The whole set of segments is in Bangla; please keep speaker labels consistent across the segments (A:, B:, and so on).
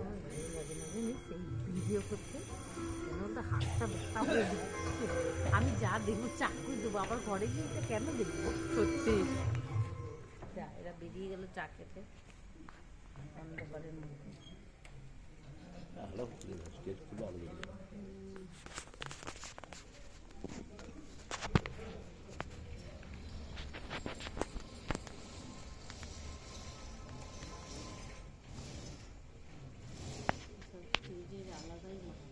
A: আমার ভালো লাগে না জানিস এই ভিডিও করতে, কেন তো হাতটা ব্যথা হয়ে যাচ্ছে। আমি যা দেখবো চাকু দেবো, আবার ঘরে গিয়ে এটা কেন দেখবো সত্যি। যা এরা বেরিয়ে গেল চা খেতে অন্ধকারের মধ্যে। ফ্রিজের আলাদাই লাগে।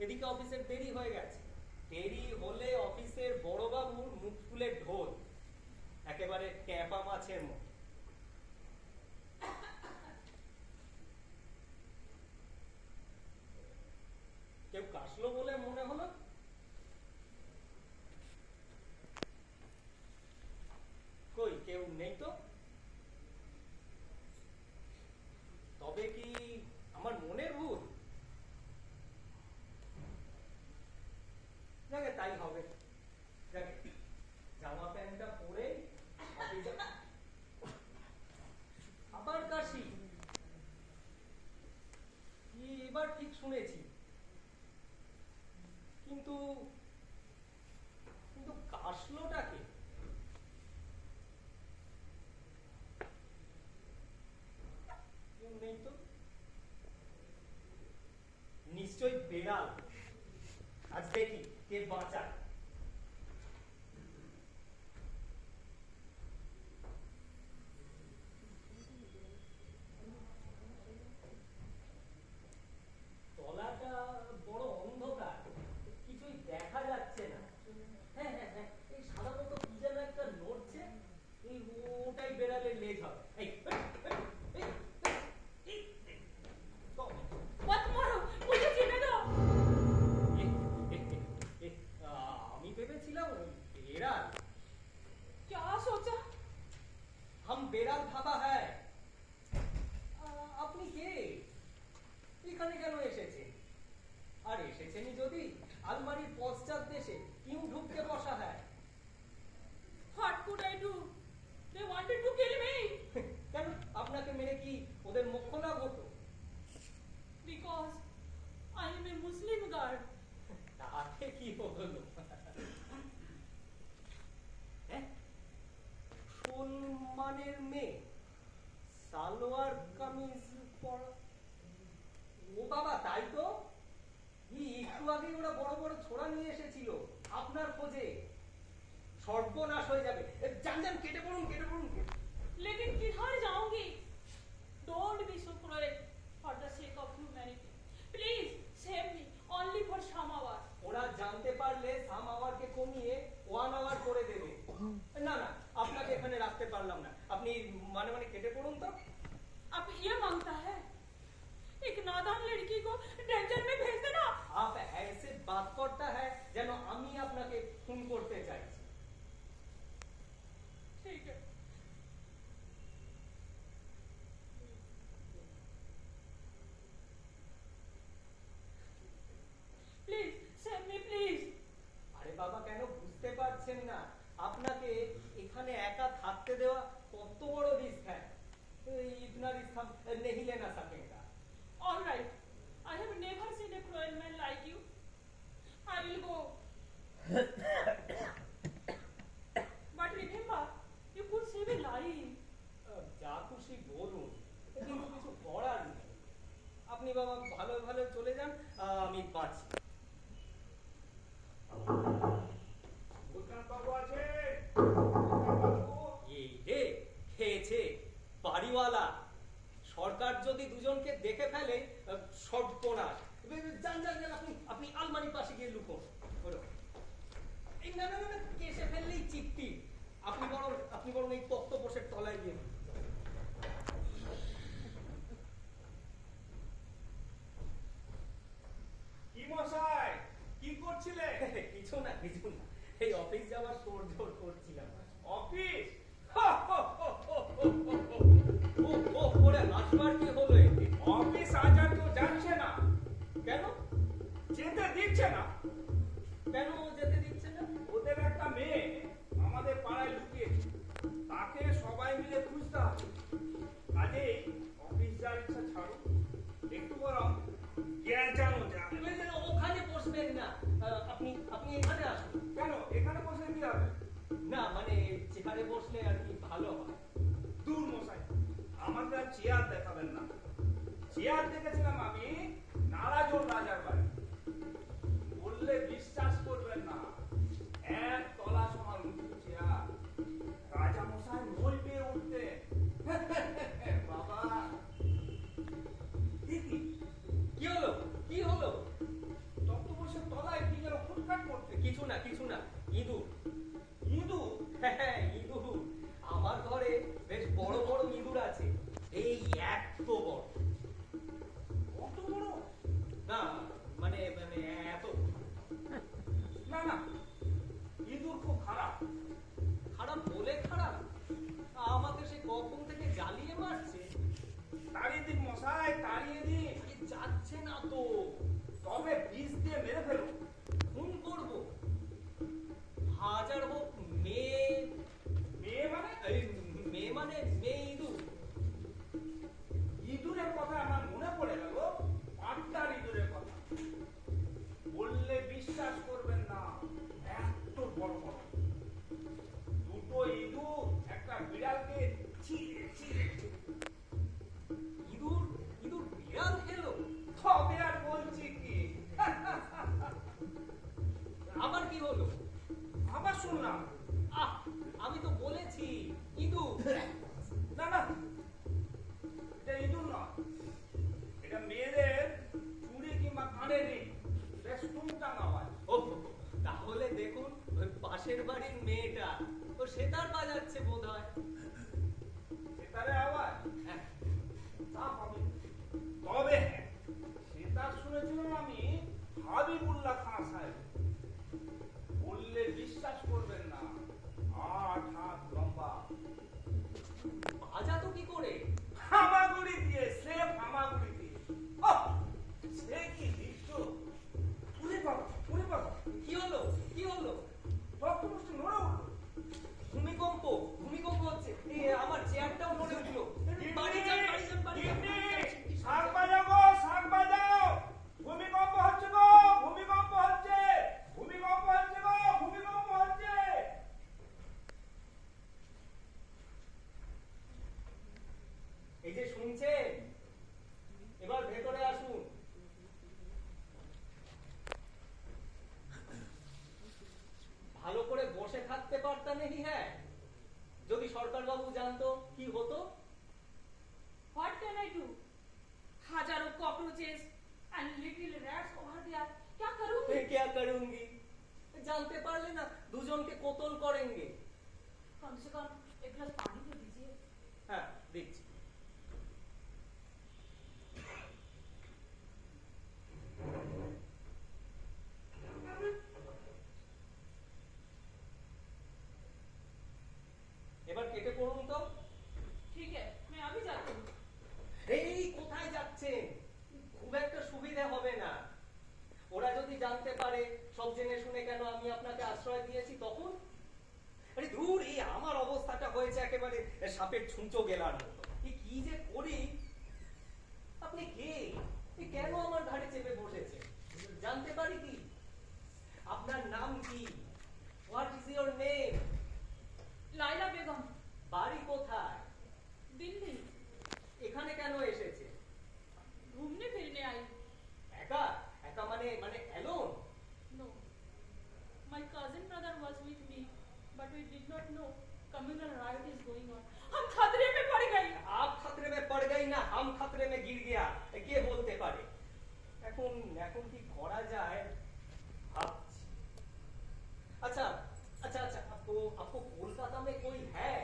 B: এদিকে অফিসের দেরি হয়ে গেছে, দেরি হলে অফিসের বড়বাবুর মুখ ফুলে ঢোল, একেবারে ট্যাপা মাছের মতো। কেউ কাশলো বলে মনে হলো। কই কেউ নেই তো। তবে কি আমার মনের ভুল? তাই হবে, জামা প্যান্টটা পরে আবার কাশি। এবার ঠিক শুনেছি, কিন্তু কিন্তু কাশলোটাকে কেউ নেই তো। নিশ্চয়ই বেড়াল। আজ দেখি কে বাঁচায়। তলাটা বড় অন্ধকার, কিছুই দেখা যাচ্ছে না। হ্যাঁ হ্যাঁ হ্যাঁ, এই সাদা মতো কি যেন একটা নড়ছে, এই ওটাই বেড়ালের লেজ হবে। আমি ভেবেছিলাম বেড়াল। क्या सोचा? हम बेड़ाल भाबा है। আপনি কে? এখানে কেন এসেছেন? আর এসেছেনই যদি আলমারির পশ্চাৎ দেশে কিউ ঢুকতে বসা হয়।
C: What could I do? They wanted to kill me.
B: কেন আপনাকে মেরে কি ওদের মোক্ষ লাভ হতো?
C: Because I am a Muslim girl.
B: তাতে কি হলো মেয়ে সালোয়ার কামিজ পরা। ও বাবা, তাই তো। একটু আগে ওরা বড় বড় ছোড়া নিয়ে এসেছিল আপনার খোঁজে। সর্বনাশ হয়ে যাবে। যান যান, কেটে পড়ুন, কেটে পড়ুন।
C: लेकिन किधर जाऊंगी? Don't be so cruel for the sake of humanity. Please save me only for some hours.
B: ওরা জানতে পারলে সাম আওয়ারকে কমিয়ে 1 আওয়ার করে দেবে। না না, আপনাকে এখানে রাখতে পারলাম না। আপনি মানে মানে কেটে পড়ুন তো।
C: अब ये मांगता है एक नादान लड़की को डेंजर में भेज देना।
B: आप ऐसे बात करता है যেন আমি আপনাকে খুন করতে চাইছি।
C: ठीक है। Please save me please.
B: আরে বাবা, কেন বুঝতে পারছেন না? আপনাকে এখানে একা থাকতে দেওয়া কত বড় রিস্ক है। इतना रिस्क हम नहीं लेना सकेगा।
C: All right. I have never seen a cruel man like you. I will go. But remember, you could save a life.
B: যা খুশি বলুন, কিন্তু কিছু করার নেই। আপনি বাবা ভালো ভালো চলে যান, আমি বাঁচি।
D: বাবু আছে?
B: এই রে, খেয়েছে বাড়িওয়ালা। সরকার যদি দুজনকে দেখে ফেলে সর্বনাশ। যান যান যান, আপনি আলমারির পাশে গিয়ে লুকোন। বলো। এই না না না, কেসে ফেললেই চিপটি। আপনি বরং এই তক্তপোষের তলায় গিয়ে লুকোন।
D: কি মশাই, কি করছিলে?
B: কিছু না, এই অফিস যাওয়ার তোড়জোড় করছিলাম।
D: অফিস?
B: ওরে হাসবার কি হলো এতে?
D: অফিস আজ আর কেউ যাচ্ছে না।
B: কেন
D: যেতে দিচ্ছে না।
B: কেন যেতে দিচ্ছে না?
D: ওদের একটা মেয়ে আমাদের পাড়ায় লুকিয়েছে, তাকে সবাই মিলে খুঁজতে হবে। কাজেই অফিস যাওয়ার ইচ্ছা ছাড়ো, একটু বরং গেঁজানো যাক।
B: ওখানে বসবেন না, আপনি এখানে আসুন।
D: কেন এখানে বসে কি হবে?
B: না মানে চেয়ারে বসলে আর কি ভালো হয়।
D: দূর মশাই, আমাকে আর চেয়ার দেখাবেন না। চেয়ার দেখেছিলাম আমি নারাজোর রাজার বাড়ি। বললে বিশ্বাস করবেন না, 1 তলা সমান উঁচু চেয়ার। রাজা মশাই মই পেয়ে উঠতেন। বাবা, দেখি
B: কি হলো?
D: তক্তপোষের তলায় কি যেন ফুটফাট করতে।
B: কিছু না, ইঁদুর।
D: ইঁদুর?
B: হ্যাঁ, ইঁদুর। আমার ঘরে বেশ বড় বড় ইঁদুর আছে, এই এত বড়।
D: কত বড়?
B: না মানে এত।
D: না না, ইঁদুর খুব খারাপ।
B: খারাপ বলে খারাপ? আমাকে সে কখন থেকে জ্বালিয়ে মারছে।
D: তাড়িয়ে দিন মশাই, তাড়িয়ে দিন।
B: যাচ্ছে না তো।
D: তবে বিষ দিয়ে মেরে ফেলুন।
B: খুন করবো? হাজার হোক মেয়ে।
D: মেয়ে মানে?
B: মেয়ে মানে মেয়ে ইঁদুর।
D: ইঁদুরের কথা আমার মনে পড়ে গেল, পাট্টার ইঁদুরের কথা। বললে বিশ্বাস করবেন না, এত বড় বড়। দুটো ইঁদুর একটা বিড়ালকে ছিঁড়ে
B: ইঁদুর বিড়াল খেলো?
D: তবে আর বলছি কি।
B: আবার কি হলো?
D: আবার শুনলাম।
B: আমি তো বলেছি ইঁদুর।
D: না না, এটা ইঁদুর নয়, এটা মেয়েদের চুড়ি কিংবা কানে নেই, বেশ টুংটাং আওয়াজ।
B: ও, তাহলে দেখুন ওই পাশের বাড়ির মেয়েটা ও সেতার বাজাচ্ছে বোধহয়। বাবু জানতো কি হতো?
C: What can I do? हजारों cockroaches and little rats over there. क्या करूँगी?
B: क्या करूंगी? जानते पारले ना দুজনকে কোতল করেंगे।
C: कम से कम एक गिलास पानी तो दीजिए।
B: হ্যাঁ দিচ্ছি। এবার কেটে পড়ুন তো।
C: ठीक है, मैं अभी जाती हूँ।
B: এই কোথায় যাচ্ছেন? খুব একটা সুবিধা হবে না। ওরা যদি জানতে পারে সব জেনে শুনে কেন আমি আপনাকে আশ্রয় দিয়েছি তখন? আরে দূর, এই আমার অবস্থাটা হয়েছে একেবারে সাপের ছুঁচো গেলার মতো। কি যে করি? আপনি কে? কেন আমার ঘাড়ে চেপে বসেছে? জানতে পারি কি? আপনার নাম কি? What is your name?
C: Laila Begum,
B: বাড়ি কোথায়?
C: दिल्ली।
B: এখানে কেন এসেছে?
C: घूमने फिरने आई।
B: একা? একা মানে মানে alone?
C: No, my cousin brother was with me, but we did not know communal riot is going on. हम खतरे में पड़ गए।
B: आप खतरे में पड़ गई ना हम खतरे में गिर गया, কে বলতে পারে? এখন এখন কি করা যায় ভাবছি। अच्छा अच्छा अच्छा, आपको आपको कोलकाता में कोई है?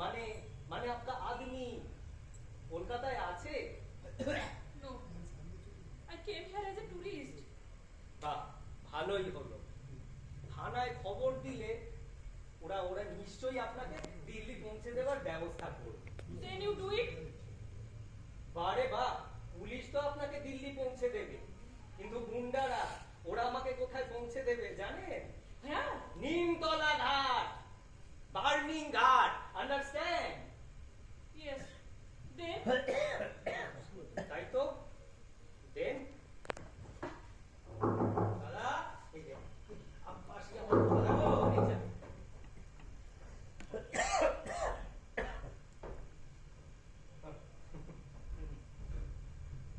B: माने माने आपका आदमी कोलकाताয় আছে?
C: No, I came here as a tourist.
B: বাহ, ভালোই হলো। থানায় খবর দিলে ওরা ওরা নিশ্চয়ই আপনাকে দিল্লি পৌঁছে দেওয়ার ব্যবস্থা করবে।
C: Then you do it?
B: বারে বাহ, পুলিশ তো আপনাকে দিল্লি পৌঁছে দেবে, কিন্তু গুন্ডারা ওরা আমাকে কোথায় পৌঁছে দেবে জানেন?
C: Where?
B: নিমতলা ঘাট, বার্নিং ঘাট, আন্ডারস্ট্যান্ড?
C: Yes. Then?
B: তাই তো, দেন দাদা, এই যে পাশে আমার দাদা গো, এই যে।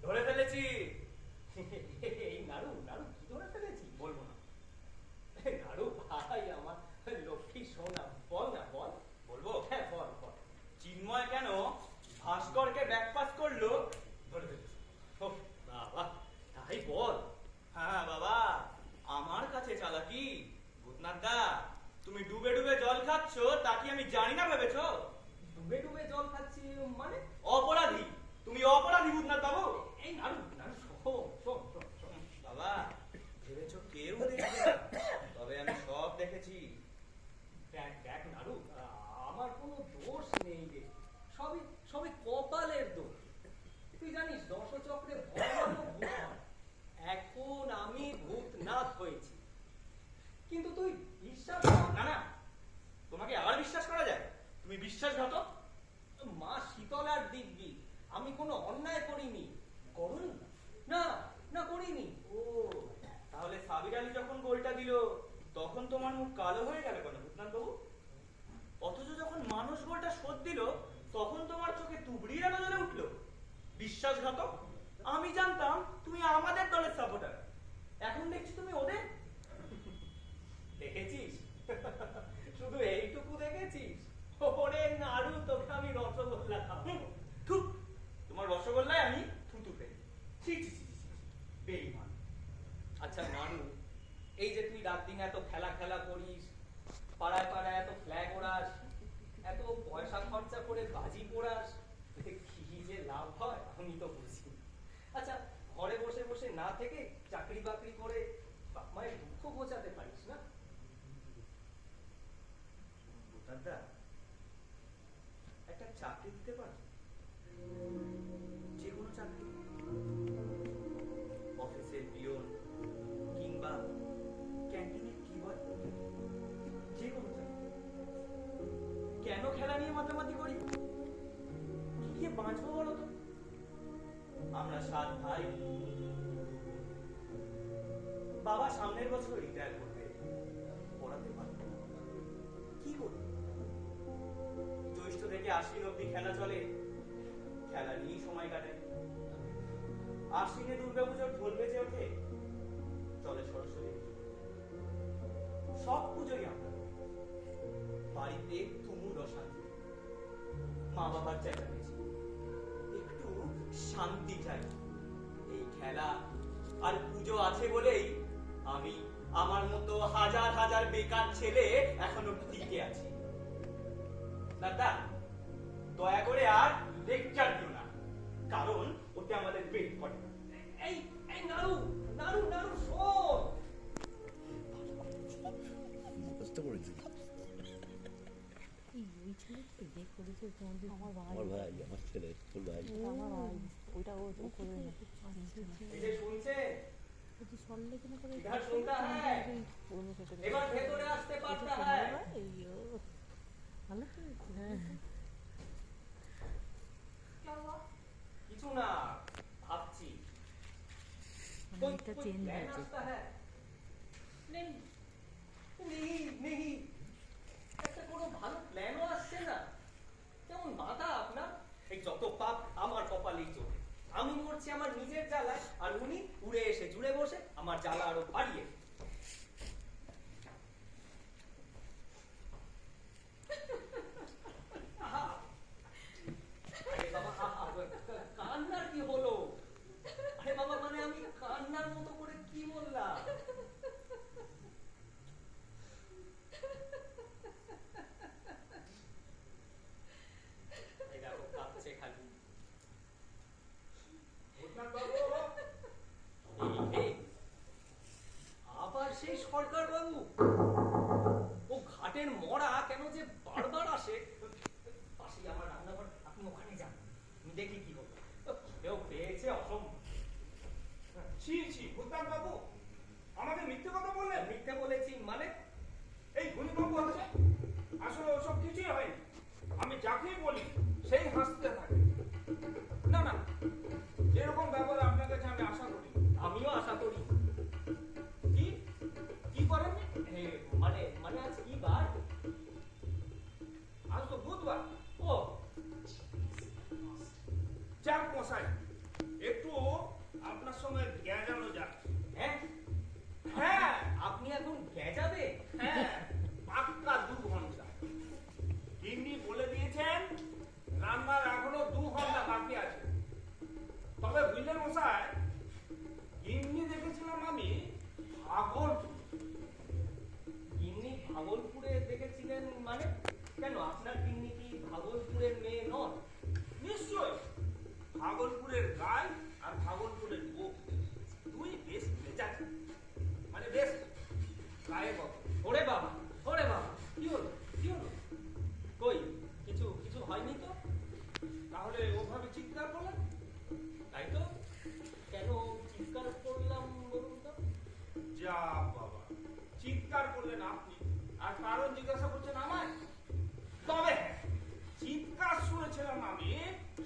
B: ধরে ফেলেছি। এই নাড়ু নাড়ু কি ধরে ফেলেছি বলবো না। নাড়ু ভাই আমার লক্ষ্মী সোনা, বল না বল।
D: বলবো?
B: হ্যাঁ বল বল।
D: চিন্ময় কেন ভাস্করকে ব্যাকপাস করলো ধরে ফেলেছি।
B: ও বাবা, তাই বল।
D: হ্যাঁ বাবা, আমার কাছে চালাকি। ভূতনাথ দা, তুমি ডুবে ডুবে জল খাচ্ছ তা কি আমি জানি না ভেবেছো?
B: ডুবে ডুবে জল খাচ্ছি মানে?
D: অপরাধী, তুমি অপরাধী ভূতনাথ বাবু।
B: এই নাড়ু নাড়ু শোন শোন শোন শোন।
D: বাবা, ভেবেছো কেউ দেখবে না, তবে আমি সব দেখেছি।
B: দেখ দেখ নাড়ু, আমার কোনো দোষ নেই রে, সবই সবই কপালের দোষ। তুই জানিস দশচক্রে ভয়ানক ভূত হয়। এখন আমি ভূতনাথ হয়েছি, কিন্তু তুই বিশ্বাস কর
D: না না, তোমাকে আবার বিশ্বাস করা যায়? তুমি বিশ্বাসঘাতক।
B: মা শীতলার দিব্যি, আমি কোনো অন্যায় করিনি। করুন না না করিনি।
D: ও, তাহলে সাবির আলী যখন গোলটা দিল তখন তোমার মুখ কালো হয়ে গেল কেন ভূতনাথ বাবু? অথচ যখন মানুষ গোলটা শোধ দিল তখন তোমার চোখে তুবড়িয়ে আলো জ্বলে উঠলো। বিশ্বাসঘাতক। আমি জানতাম তুমি আমাদের দলের সাপোর্টার, এখন দেখছি তুমি ওদের।
B: দেখেছিস? শুধু এইটুকু দেখেছিস? ওরে নাড়ু, তোকে আমি রসগোল্লা খাবো।
D: থু, তোমার রসগোল্লায় আমি থুতু ফেলি। ছি ছি ছি ছি, বেঈমান।
B: আচ্ছা নাড়ু, এই যে তুই রাত দিন এত খেলা খেলা করিস, পাড়ায় পাড়ায় এত ফ্ল্যাগ ওড়াস, এত পয়সা খরচা করে বাজি পোড়াস, কি যে লাভ হয় আমি তো বুঝি। আচ্ছা, ঘরে বসে বসে না থেকে চাকরি বাকরি করে বাপ মায়ের দুঃখ বোঝাতে পারিস না?
D: ভূতনাথ দা, একটা চাকরি দিতে পারো? যে কোনো চাকরি, অফিসের পিয়ন কিংবা ক্যান্টিনের কি বয়, যে কোনো চাকরি। কেন খেলা নিয়ে মাতামাতি করি? কি দিয়ে বাঁচবো বলো তো? আমরা 7 ভাই। বাবা সামনের বছর রিটায়ার করবে, পড়াতে পারবে না। কি করি? জ্যৈষ্ঠ থেকে আশ্বিন অব্দি খেলা চলে, খেলা নিয়েই সময় কাটে। আশ্বিনে দুর্গাপুজোর ঢোল বেজে ওঠে, চলে সরস্বতী পুজো। সব পুজোই আমরা করি। বাড়িতে তুমুল অশান্তি,
B: মা বাবার চেঁচামেচি, একটু শান্তি চাই। এই খেলা আর পুজো আছে বলেই আমি আমার মতো হাজার হাজার বেকার ছেলে এখনো টিকে আছি। দাদা, দয়া করে আর লেকচার দিও না, কারণ ওতে আমাদের পেট করে। এই এই নাড়ু নাড়ু নাড়ু শোন।
E: কষ্ট করেছি।
A: ওই ছেলে যে করেছে তোমাদের আমার ভাই
E: আমার ছেলে তোর ভাই
A: আমার ভাই ওইটা ও করে না
B: এই যে শুনছে,
A: যদি সরলে কিনা করে
B: इधर सुनता है, এবার ভেতরে আসতে পারতা है।
A: ভালো তো হ্যাঁ
C: क्या हुआ?
B: কিছু না, ভাবছি
A: এটা চেঞ্জ
B: प्लान
A: হয়েছে
B: आता है।
C: नहीं
B: नहीं नहीं, একটা কোনো ভালো প্ল্যানও আসছে না। কেমন মাথা আপনার? এই যত পাপ আমার কপালেই চোখে। আমি মরছি আমার নিজের জ্বালায়, আর উনি উড়ে এসে জুড়ে বসে আমার জ্বালা আরো বাড়িয়ে। আহা! আরে বাবা, আহা, কান্নার কি হলো? আরে বাবা, মানে আমি কান্নার মতো করে কি বললাম? এই দেখো, কাঁদছে খালি। এই, আবার সেই সরকার বাবু, ও ঘাটের মরা কেন যে বারবার আসে। পাশেই আমার রান্নাঘর, আপনি ওখানে যান, আমি দেখি কি হলো। কেউ পেয়েছে অসম্ভব।
D: ছি ছি ভূতনাথ বাবু, আমাকে মিথ্যে কথা বললেন।
B: মিথ্যে বলেছি মানে?
D: এই ভূমিকম্প হচ্ছে, আসলে ওসব কিছুই হয়নি। আমি যাকেই বলি সেই হাসতে থাকে। না না, এরকম ব্যবহার আপনার কাছে আমি আশা করি।
B: আমিও আশা করি।
D: কি কি করেন?
B: এ, মানে মানে আজ কি বার?
D: আজ তো বুধবার।
B: ও,
D: যাক মশাই, একটু আপনার সঙ্গে গেঁজানো যাক।
B: হ্যাঁ
D: হ্যাঁ
B: আপনি এখন গেজাবে?
D: হ্যাঁ, পাক্কা 2 ঘন্টা। গিন্নি বলে দিয়েছেন রান্নার এখনো 2 ঘন্টা বাকি আছে। তবে বুঝলেন মশাই, গিন্নি দেখেছিলাম আমি ভাগলপুর।
B: গিন্নি ভাগলপুরে দেখেছিলেন মানে? কেন, আপনার গিন্নি কি ভাগলপুরের মেয়ে নন?
D: নিশ্চয়, ভাগলপুরের গাই আর ভাগলপুরের বউ দুই বেশ মেজাজ, মানে বেশ গায়ে বক।
B: ওরে বাবা, ওরে বাবা, কি হলো কি হলো? কই, কিছু কিছু হয়নি তো?
D: তাহলে ওভাবে চিৎকার করলেন?
B: তাই তো, কেন চিৎকার করলাম বলুন তো?
D: যা বাবা, চিৎকার করলেন আপনি আর কারণ জিজ্ঞাসা করছেন আমায়? তবে হ্যাঁ, চিৎকার শুনেছিলাম আমি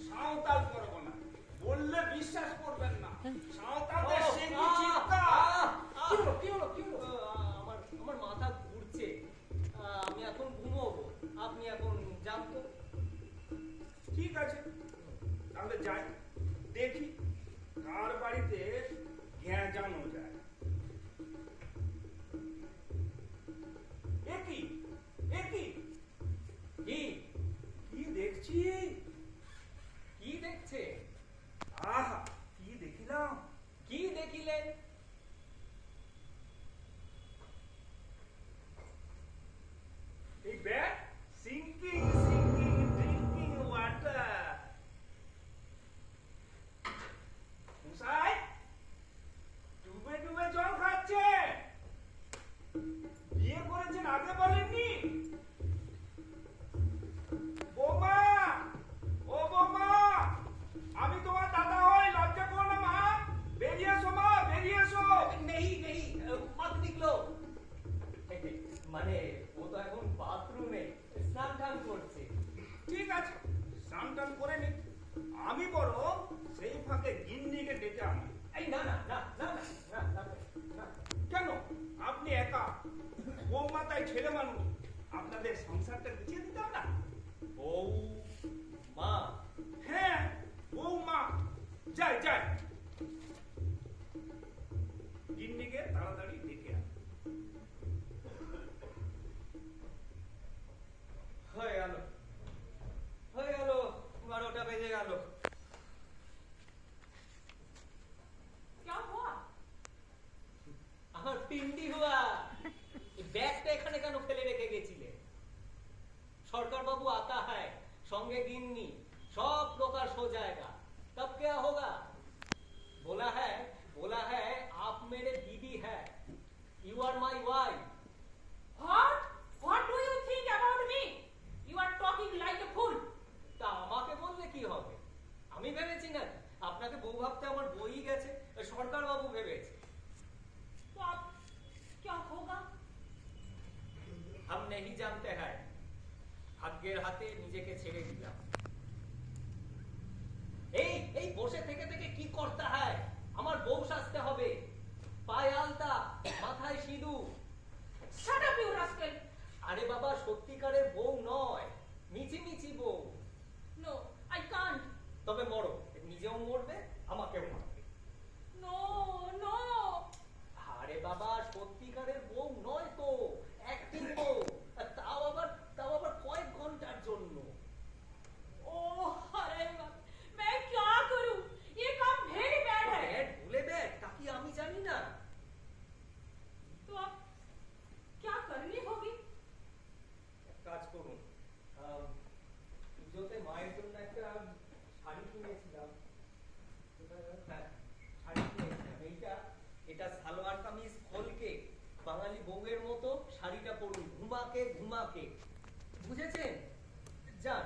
D: সাঁওতাল পরগনা। বললে বিশ্বাস করবেন না, সাঁওতালদের
B: ও,
D: সে কি
B: আহ,
D: চিৎকার!
B: আহ,
D: কি হলো কি হলো কি হলো?
B: আমার আমার মাথা ঘুরছে। আমি এখন ঘুমোবো, আপনি এখন যান তো।
D: ঠিক আছে, তাহলে যাই, দেখি কার বাড়িতে গেঁজানো যায়। একই একই
B: কি
D: কি দেখছি?
B: কি দেখছে?
D: আহা, কি দেখিলাম!
B: কি দেখিলেন?
D: এই bag sinking sinking drinking water. মশাই, ডুবে ডুবে জল খাচ্ছে। বিয়ে করেছেন আগে বলেননি? বৌমা, ও বৌমা, আমি তোমার দাদা হই, লজ্জা করো না মা। বেরিয়ে এসো মা, বেরিয়ে এসো।
B: নেই নেই, মত নিকলো। মানে ও তো এখন বাথরুমে স্নান টান করছে।
D: ঠিক আছে, স্নান টান করে নি। আমি বরং সেই ফাঁকে গিন্নিকে ডেকে আনি।
B: এই না না না না না না না না।
D: কেন? আপনি একা, বৌমা তাই ছেলে মানুষ, আপনাদের সংসারটা গুছিয়ে দিতে হবে না?
B: বউ মা,
D: হ্যাঁ, বৌমা। যাই যাই, গিন্নিকে তাড়াতাড়ি ডেকে আনি।
B: হয়ে গেল হয়ে গেল। গেল।
C: क्या हुआ?
B: আমার পিন্ডি হুয়া। এই ব্যাগটা এখানে কেন ফেলে রেখে গেছিলে? সরকার বাবু आता है, সঙ্গে গিন্নি, सब प्रकार हो जाएगा। तब क्या होगा? बोला है आप मेरे बीबी है। You are my wife.
C: What? What do you think about me? You are talking like a fool.
B: তা আমাকে বললে কি হবে? আমি ভেবেছি না আপনাকে বউ ভাবতে আমার বই গেছে, সরকার বাবু ভেবেছে।
C: तो अब क्या होगा?
B: हम नहीं जानते हैं। ভাগ্যের হাতে নিজেকে ছেড়ে দিলাম। এই বসে থেকে থেকে কি করতে হয়? আমার বউ সাজতে হবে, পায়ে আলতা, মাথায় সিঁদুর।
C: Shut up, you rascal.
B: আরে বাবা, সত্যিকারের বউ নয়, মিছিমিছি বউ।
C: No, I can't.
B: তবে মরো, নিজেও মরবে, আমাকেও মারবে।
C: No, no.
B: আরে বাবা, সত্যিকারের বউ নয় তো, অ্যাক্টিং বউ, আর তাও আবার কয়েক ঘন্টার জন্য।
C: Oh, अरे बाप, मैं क्या करूं? ये काम very bad है.
B: ব্যাট ভুলে ব্যাট, তা কি আমি জানি না?
C: तो अब क्या करनी होगी?
B: এক কাজ করুন, পুজোতে মায়ের জন্য একটা শাড়ি কিনেছিলাম। হ্যাঁ, শাড়ি কিনেছিলাম। এটা সালোয়ার কামিজ খোলকে বাঙালি বউয়ের মতো শাড়িটা পরুন, ঘুমাকে ঘুমাকে। বুঝেছেন? যান।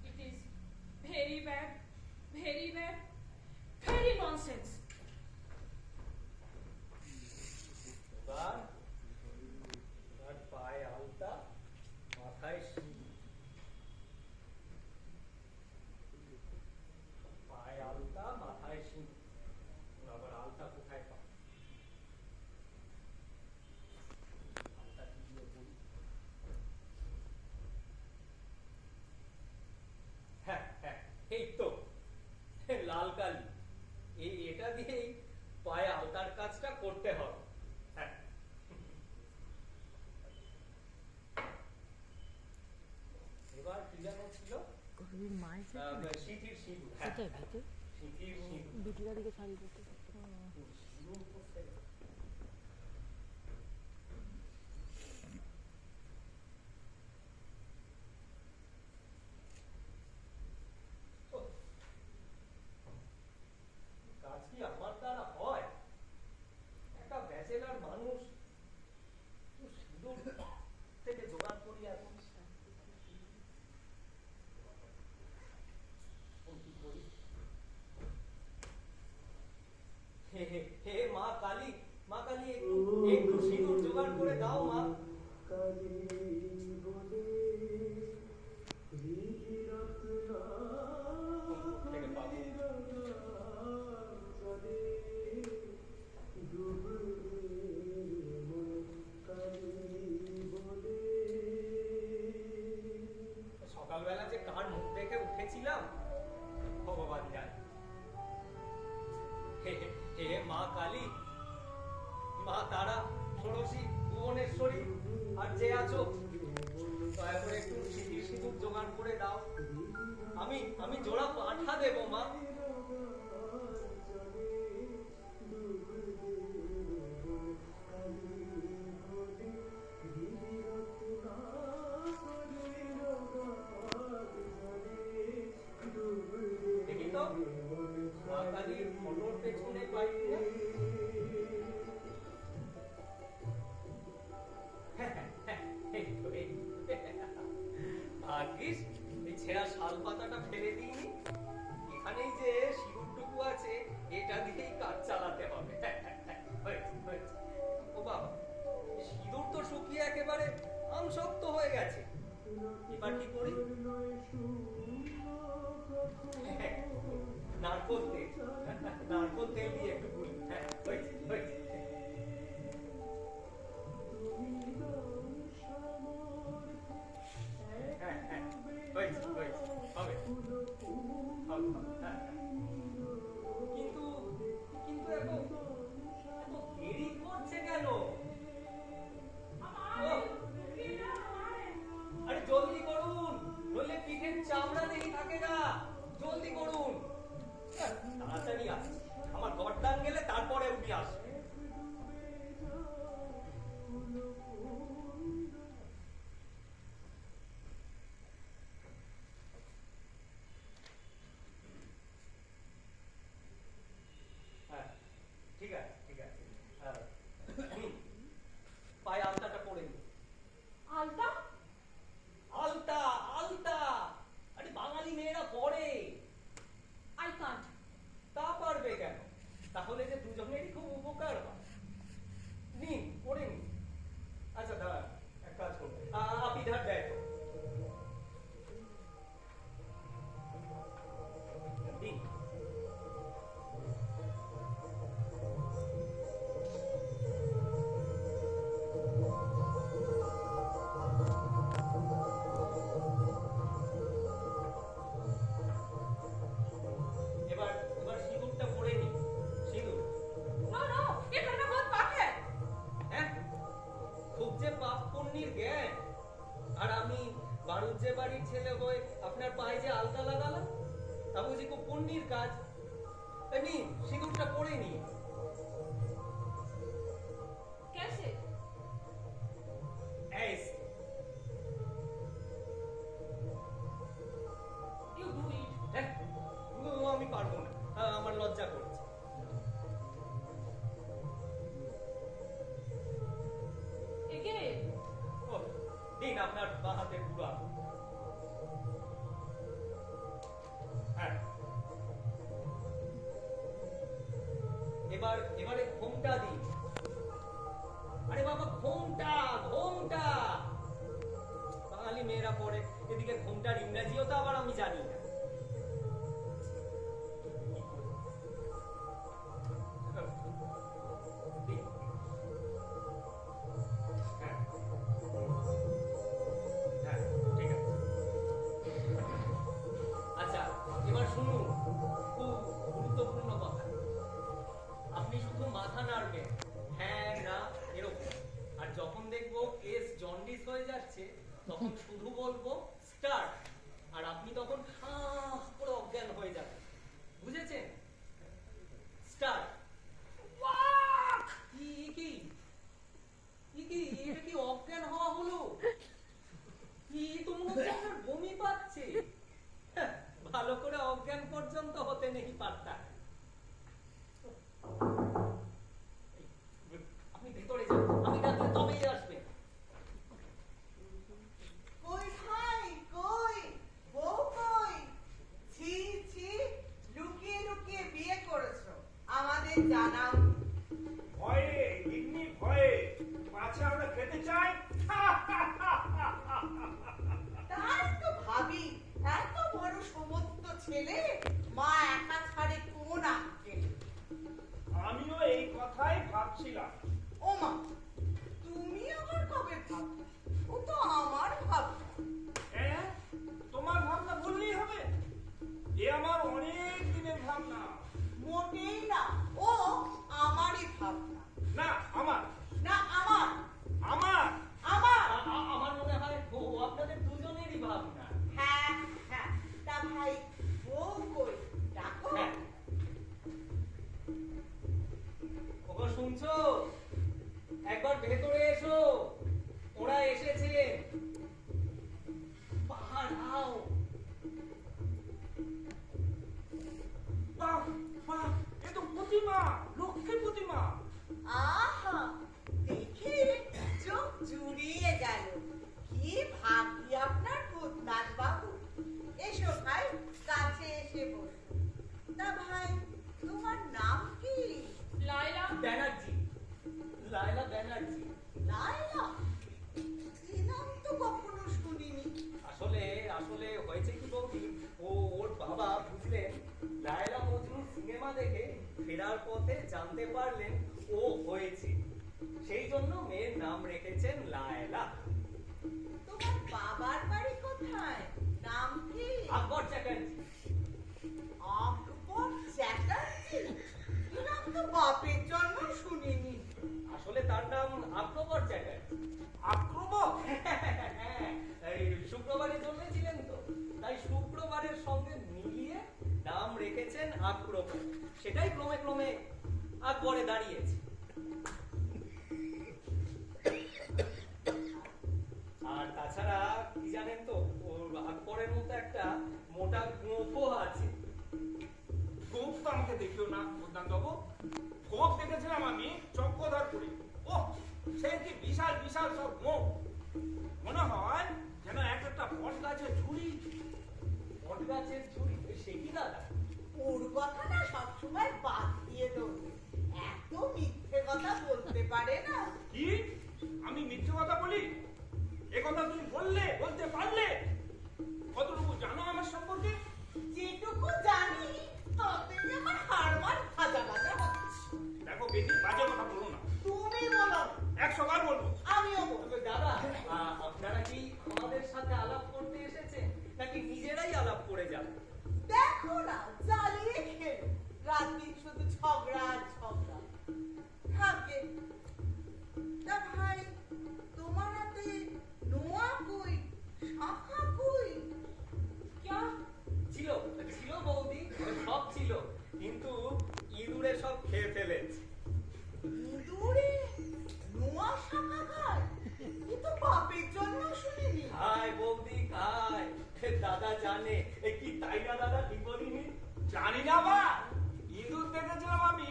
C: It is very bad, very bad, very nonsense.
B: এবার পায়ে আলতা, মাথায় সিঁদুর। পায়ে আলতা, মাথায় সিঁদুর। আবার আলতা কোথায় পাবো? আলতা কি দিয়ে পরি? হ্যাঁ, এই তো লাল কালি। এটা দিয়েই পায়ে আলতার কাজটা করতে হবে। হ্যাঁ। এবার কি যেন ছিল?
A: গরিবের মায়ের
B: সিঁথির সিঁদুর। হ্যাঁ,
A: সেটাই ভেতর
B: সিঁথির সিঁদুর।
A: বিটিরা দিকে শাড়ি পরতে
B: সিঁদুর করতে গেলে কাজ কি আমার দ্বারা হয়? একটা ব্যাচেলার মানুষ তো সিঁদুর থেকে জোগাড় করি এখন। কি করি? হে মা কালী, একটু সিঁদুর জোগাড় করে দাও মা। থেকে পাবো। সকালবেলা যে কার মুখ দেখে উঠেছিলাম ভগবান জানে। হে মা কালী, মা তারা, ষোড়শী, ভুবনেশ্বরী, আর যে আছো, দয়া করে একটু সিঁথির সিঁদুর জোগাড় করে দাও। আমি জোড়া পাঠা দেবো মা। দেখি তো মা কালীর ফটোর পেছনে পাই কিনা। ভাগ্যিস এই ছেঁড়া শাল পাতাটা ফেলে দিইনি। এখানেই যে সিঁদুরটুকু আছে, এটা দিয়েই কাজ চালাতে হবে। হয়েছে। ও বাবা, সিঁদুর তো শুকিয়ে একেবারে আমশক্ত হয়ে গেছে। এবার কি করি? নারকোল তেল দিয়ে একটু গুলি। হয়েছে। হবে। কিন্তু এত দেরি করছে কেন? আরে জলদি করুন, নইলে পিঠের চামড়া নেই থাকে ছেলে হয়ে আপনার পায়ে যে আলতা লাগালাম তা বুঝি খুব পুণ্যির কাজ। নিন সিঁদুরটা পরে নিন।
C: कैसे?
B: ऐसे।
C: You do it.
B: হ্যাঁ, আমি পারবো না, আমার লজ্জা করছে।
C: Again.
B: ও, দিন আপনার বাঁ হাতের বুড়ো আঙুল। হ্যাঁ। এবারে ঘোমটা দিন। আরে বাবা, ঘোমটা ঘোমটা বাঙালি মেয়েরা পরে, এদিকে ঘোমটার ইংরাজিও তো আবার আমি জানি না। দিন। হ্যাঁ। হ্যাঁ, ঠিক আছে। আচ্ছা, এবার শুনুন, খুব গুরুত্বপূর্ণ কথা। আপনি শুধু মাথা নাড়বেন, হ্যাঁ না এরকম। আর যখন দেখবো কেস জন্ডিস হয়ে যাচ্ছে তখন শুধু বলবো স্টার্ট, আর আপনি তখন পুরো অজ্ঞান হয়ে যাবেন। বুঝেছেন? স্টার্ট। এটা কি অজ্ঞান হওয়া হলো? কি তো মনে হচ্ছে আপনার বমি পাচ্ছে। ভালো করে অজ্ঞান পর্যন্ত হতে নেই পারতা। আপনি ভেতরে যান, আমি ডাকলে তবেই আসবেন।
F: কই ভাই কই বউ কই? ছি ছি, লুকিয়ে লুকিয়ে বিয়ে করেছো, আমাদের জানাও।
D: ভয়ে গিন্নি ভয়ে, পাছে আমরা খেতে চাই।
F: তাই তো ভাবি, এত বড় সমস্ত ছেলে মা একা ছাড়ে কোন আক্কেল।
D: আমিও এই কথাই ভাবছিলাম।
F: ও মা, তুমি আবার কবে ভাববে? ও তো আমার ভাবনা।
D: হ্যাঁ, তোমার ভাবনা বললেই হবে? এ আমার অনেক দিনের ভাবনা।
F: মোটেই না, ও আমারই ভাবনা।
D: না আমার,
F: না আমার,
D: আমার
F: আমার।
B: আমার মনে হয় ও আপনাদের দুজনেরই ভাবনা।
F: হ্যাঁ হ্যাঁ, তা ভাই বউ কই? ডাকো।
B: হ্যাঁ। ওগো শুনছো? একবার ভেতরে এসো, ওরা এসেছে। পাহাড়াও।
D: বাহ বাহ, এ তো প্রতিমা, লক্ষ্মী প্রতিমা।
F: আহা, দেখে চোখ জুড়িয়ে গেল। কি ভাগ্য আপনার ভূতনাথ বাবু। এসো ভাই, কাছে এসে বসো। তা ভাই, তোমার নাম কি?
C: Laila.
B: ব্যানার্জি, লায়লা ব্যানার্জি।
F: লায়লা? এ নাম তো কখনো শুনিনি।
B: আসলে আসলে হয়েছে কি বৌদি, ওর বাবা বুঝলেন লায়লা মজনু সিনেমা দেখে ফেরার পথে জানতে পারলেন ও হয়েছে, সেই জন্য মেয়ের নাম রেখেছেন লায়লা।
F: তোমার বাবার বাড়ি কোথায়? নাম কি?
B: আকবর চ্যাটার্জি।
F: আকবর চ্যাটার্জি? এ নাম তো বাপের জন্ম শুনিনি।
B: আসলে তার নাম আকবর চ্যাটার্জি।
D: আক্রমক।
B: এই শুক্রবারে জন্মেছিলেন তো, তাই শুক্রবারের সঙ্গে মিলিয়ে নাম রেখেছেন আক্রমক। সেটাই ক্রমে ক্রমে আকবরে দাঁড়িয়েছে। আর তাছাড়া কি জানেন তো, ওর আকবরের মতো একটা মোটা গোঁফও আছে।
D: গোপ তো আমাকে দেখিও না উদ্যান্ত বাবু। গোপ দেখেছিলাম আমি চক্রধরপুরে। ও, সে কি বিশাল বিশাল সব গোপ, মনে হয় যেন এক একটা বট গাছের ঝুড়ি।
B: বট গাছের ঝুড়ি? সে কি দাদা?
F: ওর কথা না সবসময় বাদ দিয়ে দেবো। এত মিথ্যে কথা বলতে পারে না।
D: কি আমি মিথ্যে কথা বলি? এ কথা তুমি বলতে পারলে? কতটুকু জানো আমার সম্পর্কে?
F: যেটুকু জানি তাতেই আমার হাড়মার ভাজা ভাজা হচ্ছে।
D: দেখো বেশি বাজে কথা বলো না।
F: তুমি বলো।
D: 100 বার বলবো।
F: আমিও বলবো।
B: তবে দাদা, আপনারা কি আমাদের সাথে আলাপ করতে এসেছেন নাকি নিজেরাই আলাপ করে যাবেন?
F: দেখো না, জ্বালিয়ে খেলো। রাত দিন শুধু ঝগড়া আর ঝগড়া। থাকে। তা ভাই, তোমার হাতে নোয়া কই, শাখা কই?
B: দাদা জানে কি তাই না দাদা কি বলিনি?
D: জানি না বা ইঁদুর দেখেছিলাম আমি।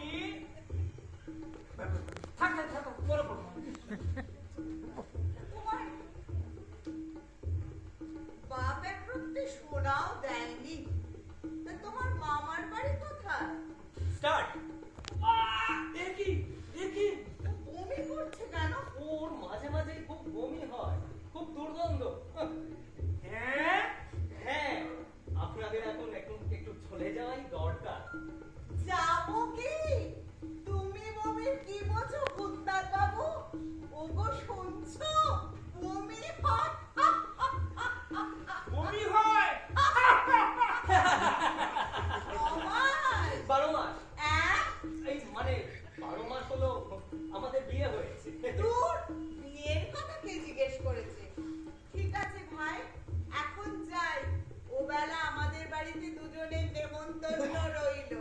D: থাক থাক থাক বলো বলো।
F: তোমার বাপের প্রতি সোনাও দেয়নি, তা তোমার মামার বাড়ি কোথায়?
B: স্টার্ট।
D: দেখি দেখি
F: বমি করছে কেন?
B: ওর মাঝে মাঝে খুব বমি হয়, খুব দুর্গন্ধ।
D: হ্যাঁ
B: হ্যাঁ, আপনাদের এখন এখন একটু চলে যাওয়াই দরকার।
F: যাবো কি? তুমি বমির কি বোঝো কুত্তার বাবু? ওগো শুনছো? বমি হয়।
D: বমি হয়।
F: আমার
B: 12 মাস,
F: এক
B: এই মানে 12 মাস হলো আমাদের বিয়ে হয়েছে।
F: দূর, বিয়ের কথা কে জিজ্ঞেস করেছে? ঠিক আছে ভাই, এখন যাই। ও বেলা আমাদের বাড়িতে দুজনের নেমন্তন্ন রইল।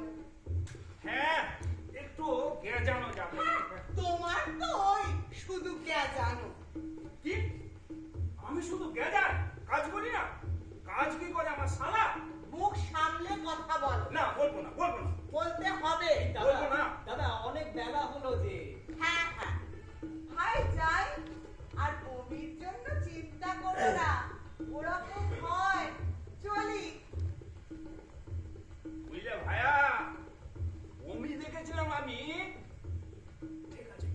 D: হ্যাঁ একটু গেজানো যাবে।
F: তোমার তো ওই শুধু কে জানো।
D: কি আমি শুধু গেজাই, কাজ করি না? কাজ কি করে আমার শালা?
F: মুখ সামলে কথা বলো।
D: না বলবো না বলবো না।
F: বলতে হবে।
B: দাদা
D: বলবো না।
B: দাদা অনেক বেলা হলো যে।
F: হ্যাঁ হ্যাঁ, ভাই যাই। আর বমির জন্য চিন্তা করো না, ওরকম হয়। চলি।
D: বুঝলে ভাইয়া, বমি দেখেছিলাম আমি।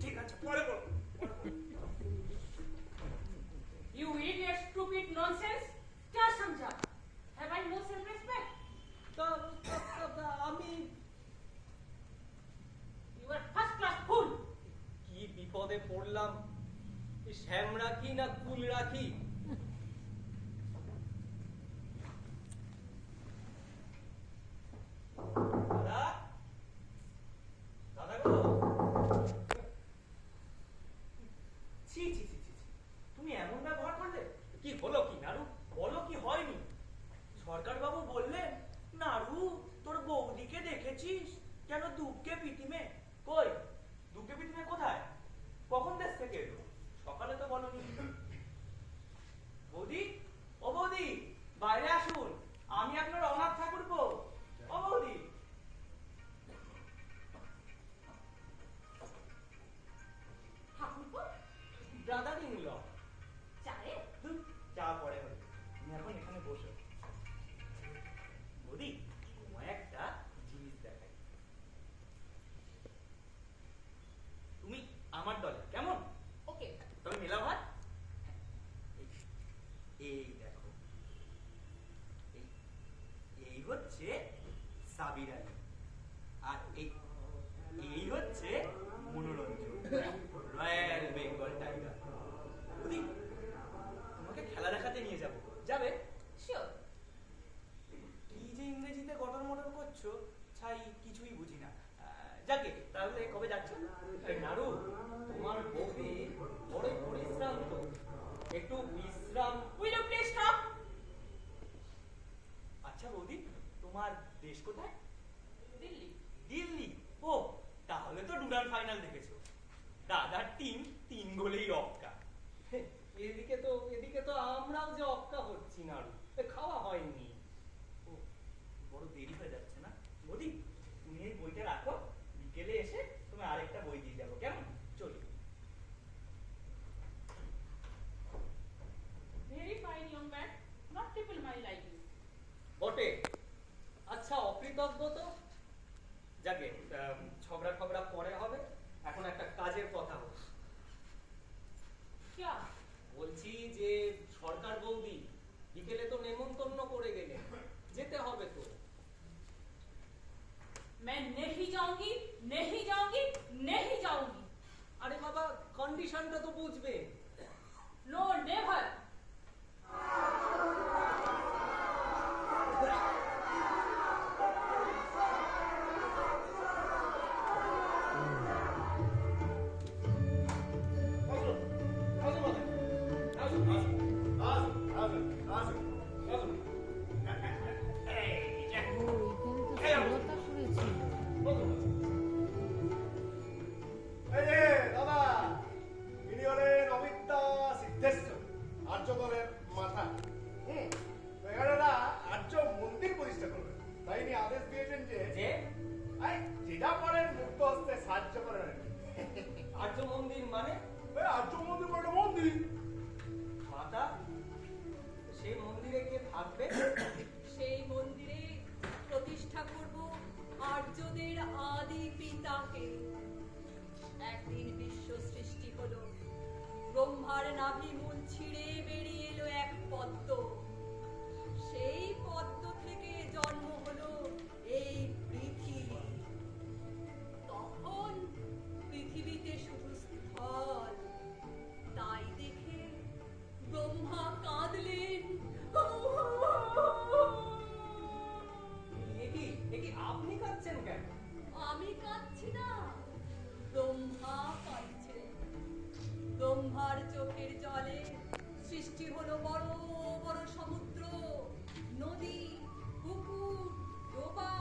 D: ঠিক আছে পরে বলবো।
C: You idiot, stupid nonsense! क्या समझा? Have I no self-respect?
B: আমি
C: You are first-class fool.
B: কি বিপদে পড়লাম। শ্যাম রাখি না কুল রাখি? দাদা দাদা গো,
D: ছি ছি ছি ছি ছি। তুমি এমন ব্যবহার করলে?
B: কি হলো কি নারু?
D: বলো কি হয়নি? সরকার বাবু বললেন, নারু তোর বৌদিকে দেখেছিস কেন দুঃখে পিটিমে? কই দুঃখে পিটিমে কোথায়? কখন দেশ থেকে এলো? সকালে তো বলনি। বৌদি, ও বৌদি বাইরে আসুন, আমি আপনার অনাথ ঠাকুরপো। ও বৌদি।
C: ঠাকুরপো,
B: ব্রাদার ইন ল।
C: চায়ে?
B: চা পরে হবে, তুমি এখন এখানে বসো। বৌদি তোমায় একটা জিনিস দেখাই। তুমি আমার দলে কেমন?
C: Okay.
B: তবে মেলা ভাত। এই দেখো, এই হচ্ছে সাবির আলী, আর এই হচ্ছে মনোরঞ্জন, রয়্যাল বেঙ্গল টাইগার। বৌদি তোমাকে খেলা দেখাতে নিয়ে যাবো, যাবে?
C: Sure.
D: কি যে ইংরেজিতে গটর মটর করছো, ছাই কিছুই বুঝি না। যাকে
B: তাহলে কবে যাচ্ছ? নারু, তোমার বৌদি বড় পরিশ্রান্ত, একটু বিশ্রাম।
C: Will you please stop?
D: আচ্ছা বৌদি, তোমার দেশ কোথায়?
C: দিল্লি।
D: দিল্লি। ও তাহলে তো ডুরান্ড ফাইনাল দেখেছো। দাদার টিম 3 গোলেই অক্কা।
B: এদিকে তো আমরাও যে অক্কা হচ্ছি নারু, খাওয়া হয়নি।
D: ও বড় দেরি হয়ে যাচ্ছে না? বৌদি তুমি এই বইটা রাখো, বিকেলে এসে তুমি আরেকটা বই দিয়ে যাবো, কেমন? চলি।
C: Very fine young man. Not people my like you.
B: বটে। আচ্ছা অকৃতজ্ঞ তো। যাকে ঝগড়া খবরা পরে হবে, এখন একটা কাজের কথা হচ্ছে।
C: क्या?
B: বলছি যে সরকার বৌদি বিকেলে তো নেমন্তন্ন করে গেলেন, যেতে হবে তো।
C: मैं नहीं जाऊंगी, नहीं जाऊंगी, नहीं जाऊंगी.
B: আরে বাবা, কন্ডিশনটা তো বুঝবে।
C: No, never.
G: এই যে দাদা, ইনি হলেন অমিত
D: দিদাপরের মুক্ত হস্তে সাহায্য করেন।
B: আর্য মন্দির মানে
D: আর্য মন্দির মানে মন্দির।
B: মাতা, সেই মন্দিরে কে থাকবে?
C: সেই মন্দিরে প্রতিষ্ঠা করব আর্যদের আদি পিতাকে। একদিন বিশ্ব সৃষ্টি হলো, ব্রহ্মার নাভি মূল ছিঁড়ে বেরিয়ে এলো এক পদ্ম। সেই পদ্ম থেকে জন্ম হলো এই পৃথিবী। তখন পৃথিবীতে শুধু স্থল, তাই দেখে ব্রহ্মা কাঁদলেন।
B: এ কি আপনি কাঁদছেন কেন?
C: আমি কাঁদছি না, ব্রহ্মা কাঁদছে। ব্রহ্মার চোখের জলে সৃষ্টি হলো বড় বড় সমুদ্র, নদী, পুকুর, ডোবা।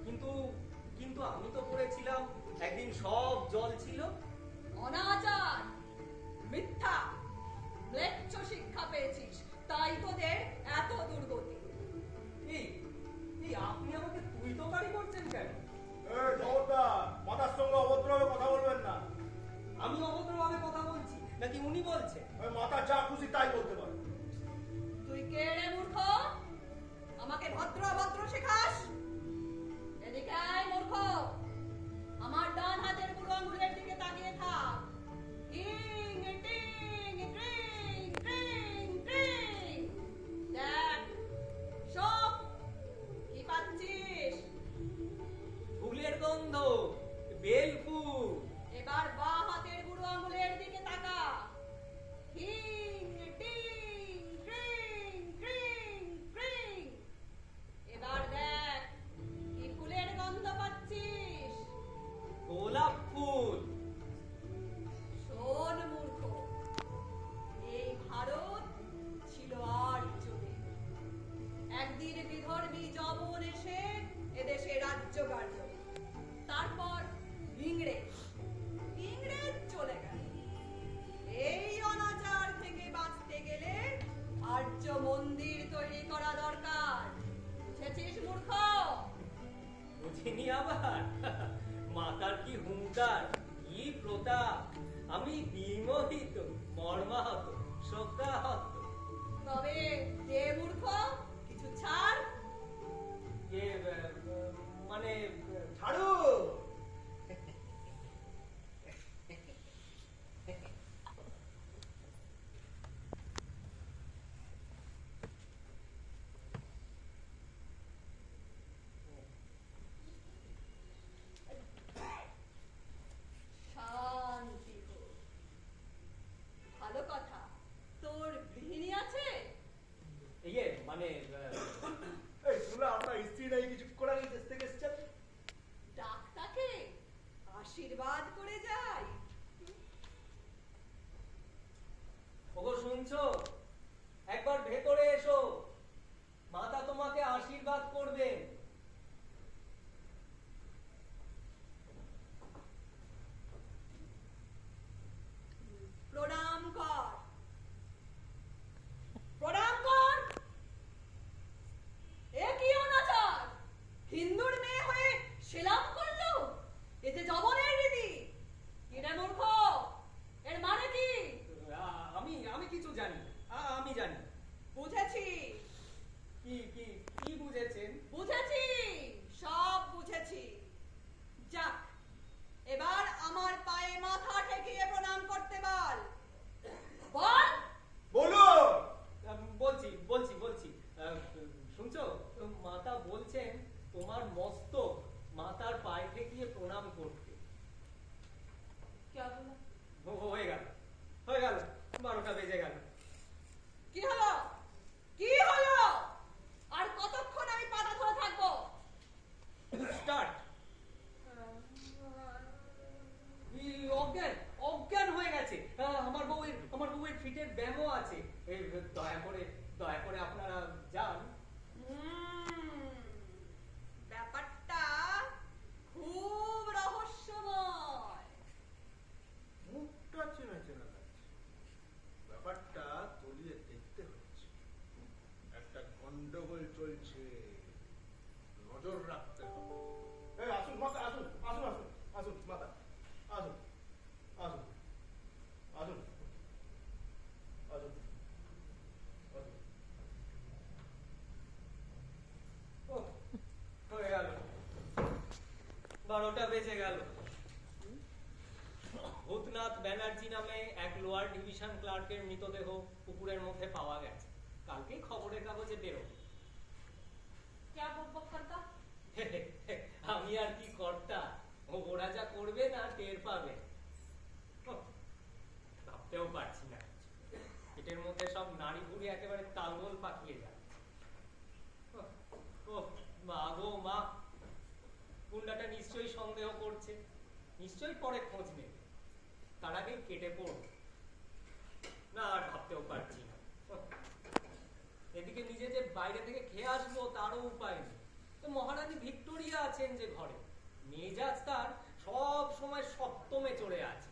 B: কিন্তু কিন্তু আমি তো পড়েছিলাম একদিন সব জল ছিল।
C: অনাচার, মিথ্যা, ম্লেচ্ছ শিক্ষা পেয়েছিস, তাই তোদের এত দুর্গতি।
B: এই এই আপনি আমাকে তুই তো বাড়ি করছেন কেন?
D: মাতার সঙ্গে অভদ্রভাবে কথা বলবেন না।
B: আমি অভদ্রভাবে কথা বলছি নাকি উনি বলছেন?
D: মাতা যা খুশি তাই বলতে পারে।
C: তুই কে রে মূর্খ? আমাকে ভদ্র অভদ্র শেখাস? এদিকে আয় মূর্খ, আমার ডান হাতের বুড়ো আঙুলের দিকে তাকিয়ে থাক। ইং টিং ট্রিং ট্রিং ট্রিং। দেখ, সব কি পাচ্ছিস?
B: ফুলের গন্ধ, বেল ফুল।
C: এবার বাঁ হাতের বুড়ো আঙুলের দিকে তাকা। হিং টিং ট্রিং ট্রিং ট্রিং। এবার দেখ, কি ফুলের গন্ধ পাচ্ছিস?
B: গোলাপ ফুল।
C: শোন মূর্খ, এই ভারত ছিল আর্যদের। একদিন বিধর্মী যমন এসে এদেশে রাজ্য গাড়ল। তারপর ইংরেজ চলে গেল। এই অনাচার থেকে বাঁচতে গেলে আর্য মন্দির তৈরি করা দরকার। বুঝেছিস মূর্খ?
B: বুঝিনি আবার। মাতার কি হুঙ্কার, কি প্রতাপ! আমি বিমোহিত, মর্মাহত, শোকাহত।
C: তবে দে মূর্খ, কিছু ছাড়।
B: মানে
D: ছাড়ু।
C: শান্তি হোক। ভালো কথা, তোর গৃহিণী আছে?
B: মানে
D: এই শুনলে আপনার স্ত্রী নাকি কিছুক্ষণ আগে দেশ থেকে এসেছেন।
C: ডাক্তারকে আশীর্বাদ করে যাই।
B: ওগো শুনছো? একবার ভেতরে এসো, মাতা তোমাকে আশীর্বাদ করবেন।
C: প্রণাম কর, প্রণাম কর। এ কি অনাচার! হিন্দুর মেয়ে হয়ে সেলাম করলো? এতে জবনের রীতি। কি রে মূর্খ, এর মানে কি?
B: আমি কিছু জানি। আমি জানি।
C: বুঝেছি,
B: কি কি কি বুঝেছেন?
C: বুঝেছি, সব বুঝেছি। যাক, এবার আমার পায়ে মাথা ঠেকিয়ে প্রণাম করতে বল। বল।
D: বলুন।
B: বলছি বলছি বলছি শুনছো? মাতা বলছেন তোমার মস্তক মাতার পায়ে ঠেকিয়ে প্রণাম করতে।
C: क्या बोला?
B: হয়ে গেল, হয়ে গেল, 12টা বেজে গেল।
C: কি হলো? কি হলো? আর কতক্ষণ আমি পাতা ধরে থাকবো?
B: স্টার্ট। অজ্ঞান অজ্ঞান হয়ে গেছে। আমার বউয়ের ফিটের ব্যায়ামও আছে। দয়া করে আপনারা যান।
C: ব্যাপারটা খুব রহস্যময়।
D: মুখটা চেনা চেনা লাগছে। ব্যাপারটা তলিয়ে দেখতে হচ্ছে। একটা গন্ডগোল চলছে, নজর রাখতে হবে। আসুন মাতা,
B: বেঁচে গেল। ভূতনাথ ব্যানার্জি নামে এক লোয়ার ডিভিশন ক্লার্কের মৃতদেহ পুকুরের মধ্যে পাওয়া গেছে। কালকেই খবরের কাগজে বেরো।
C: क्या बकबक करता?
B: আমি আর কি কর্তা, ওরা যা করবে না টের পাবে। ভাবতেও পারছি না, পেটের মধ্যে সব নাড়ি ভুড়ি একেবারে তালগোল পাকিয়ে যাচ্ছে। ও মা গো মা, গুন্ডাটা নিশ্চয়ই সন্দেহ করছে, নিশ্চয়ই পরে খোঁজ নেবে, তার আগেই কেটে পড়বে। না আর ভাবতেও পারছি না। এদিকে নিজে যে বাইরে থেকে খেয়ে আসবো তারও উপায় নেই। তো মহারানী ভিক্টোরিয়া আছেন যে ঘরে, মেজাজ তার সব সময় সপ্তমে চড়ে আছে।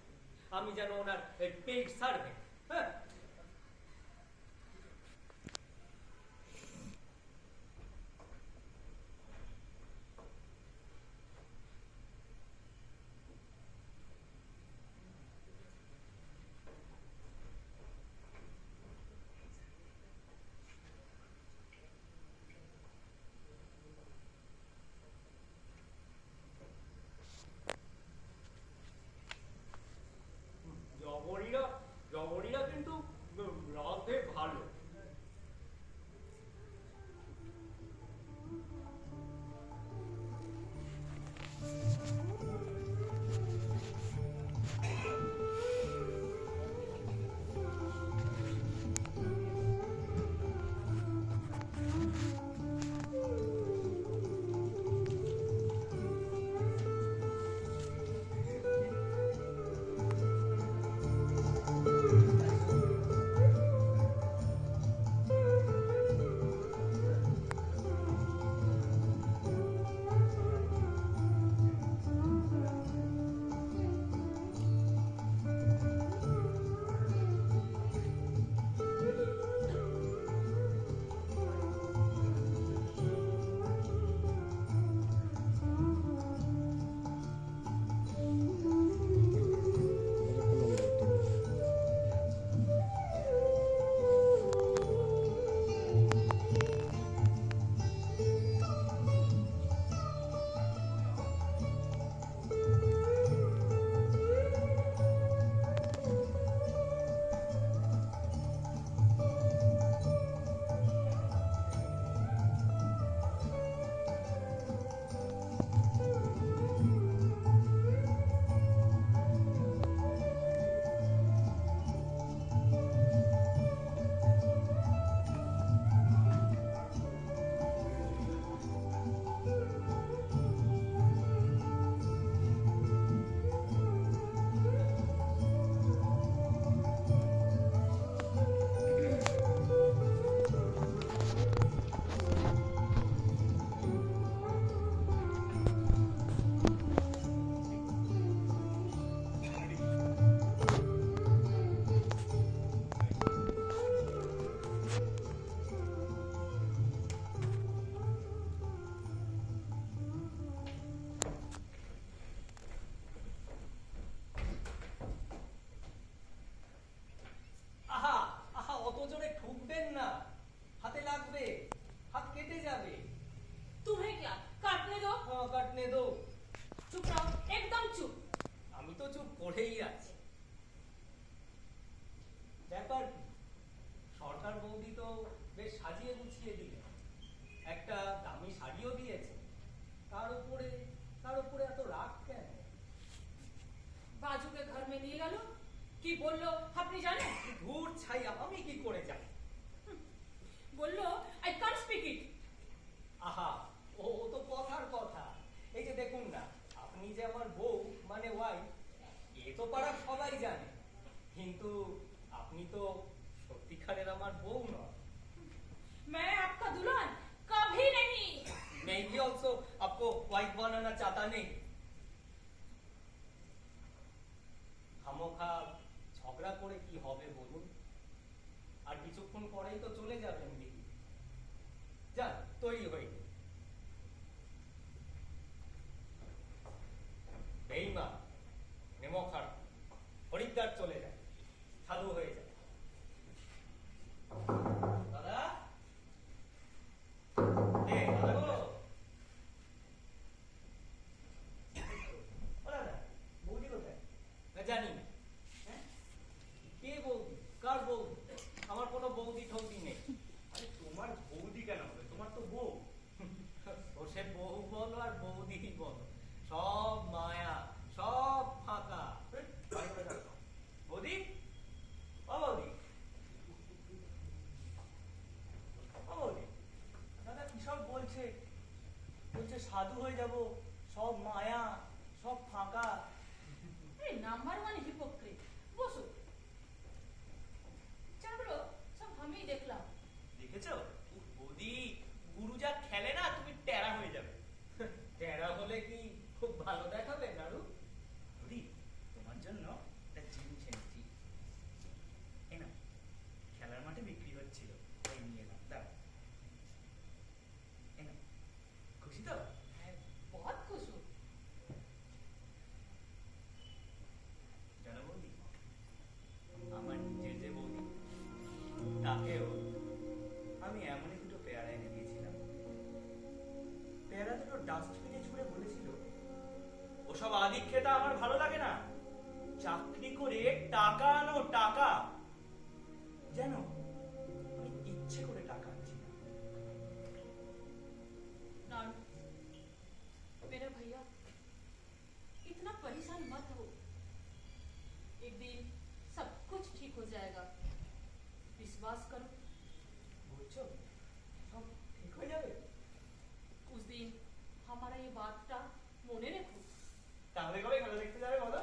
B: আমি যেন ওনার পেট সার্ভে। হ্যাঁ, জবরীরা কিন্তু রাধে ভালো।
C: কি বললো আপনি জানেন?
B: ধুর ছাই, আমি কি করে জানি?
C: বললো আই কান্ট স্পিক ইট।
B: আহা, ও তো কথার কথা। এই যে দেখুন না, আপনি যে আমার বউ মানে ওয়াইফ, এ তো পাড়ার সবাই জানে, কিন্তু আপনি তো সত্যিকারের আমার বউ নয়।
C: मैं आपका दुल्हन कभी नहीं।
B: मैं भी ऑल्सो आपको वाइफ बनाना चाहता नहीं। খামোখা ঝগড়া করে কি হবে বলুন? আর কিছুক্ষণ পরেই তো চলে যাবেন দিদি। যান, তৈরি হয়ে বেঈমান, নেমখার, হরিদ্বার চলে যায়, সাধু হয়ে যায়।
G: বলছে সাধু হয়ে যাব, সব মায়া, সব ফাঁকা।
A: এই নাম্বার ওয়ান হিপোক্রেট। বসো। চাবড়ো সব আমি দেখলাম।
G: দেখেছো বৌদি, গুরু যা খেলে না, তুমি টেরা হয়ে যাবে।
B: টেরা হলে কি খুব ভালো দেখাবে নাড়ু?
G: বৌদি, তোমার জন্য একটা জিনিস এনেছি। এই না, খেলার মাঠে বিক্রি হচ্ছিল, তাই নিয়ে এলাম। দাও, এই নাও। খুশি তো?
A: হ্যাঁ, বহুত খুশি।
G: জানো বৌদি, আমার নিজের যে বৌদি, তাকেও আমি এমনই দুটো পেয়ারা এনে দিয়েছিলাম। পেয়ারা দুটো ডাস্টবিনে ছুঁড়ে বলেছিল, ওসব আদিক্ষেতা আমার ভালো লাগে না, চাকরি করে টাকা আনো, টাকা। জানো, আমি ইচ্ছে করে টাকা আনছি না।
A: नानू, मेरा भैया इतना परेशान मत हो। एक दिन सब कुछ ठीक हो जाएगा, विश्वास करो।
B: বুঝছো, সব ঠিক হয়ে যাবে।
A: उस दिन हमारा ये बातটা মনে রেখো।
G: তাহলে কবে খেলা দেখতে যাবে বলো?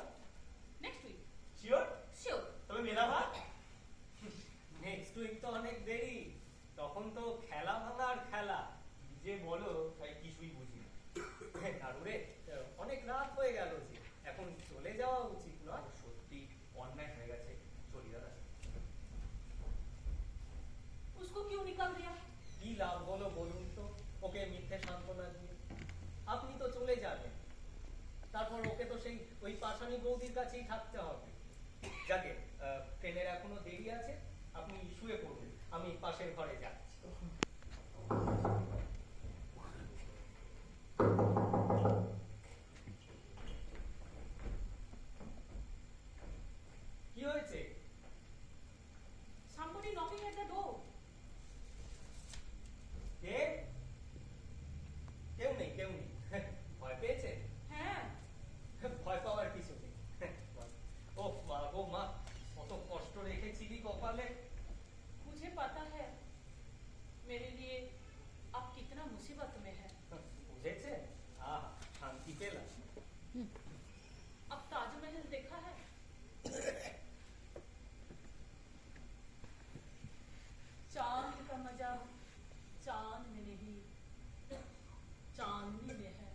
A: Next week.
G: শিওর?
A: শিওর।
G: তবে মেলা ভাত?
B: নেক্সট উইক তো অনেক দেরি, তখন তো খেলা ভাঙার খেলা।
G: যে বলো তাই কিছুই বুঝি না।
B: নাড়ু রে, অনেক রাত হয়ে গেল যে, এখন চলে যাওয়া উচিত নয়?
G: সত্যি অন্যায় হয়ে গেছে, চলি দাদা।
A: उसको क्यों निकाल दिया?
B: কি লাভ হলো বলুন তো ওকে মিথ্যে সান্ত্বনা দিয়ে? আপনি তো চলে যাবেন, তারপর ওকে তো সেই ওই পাশানি বৌদির কাছেই থাকতে হবে। যাকে ট্রেনের এখনো দেরি আছে, আপনি শুয়ে পড়ুন, আমি পাশের ঘরে যাচ্ছি। কি হয়েছে?
A: Somebody knocking at the door.
B: কে? কেউ নেই, কেউ নেই। ভয় পেয়েছে?
A: হ্যাঁ।
B: ভয় পাওয়ার কিছু নেই। ও মা গো মা, কত কষ্ট রেখেছিলি কপালে।
A: मुझे पता है मेरे लिए आप कितना मुसीबत में है।
B: বুঝেছে? আহ, শান্তি পেলাম।
A: अब ताजमहल देखा है? चांद का मजा चांद में नहीं, चांदनी में है।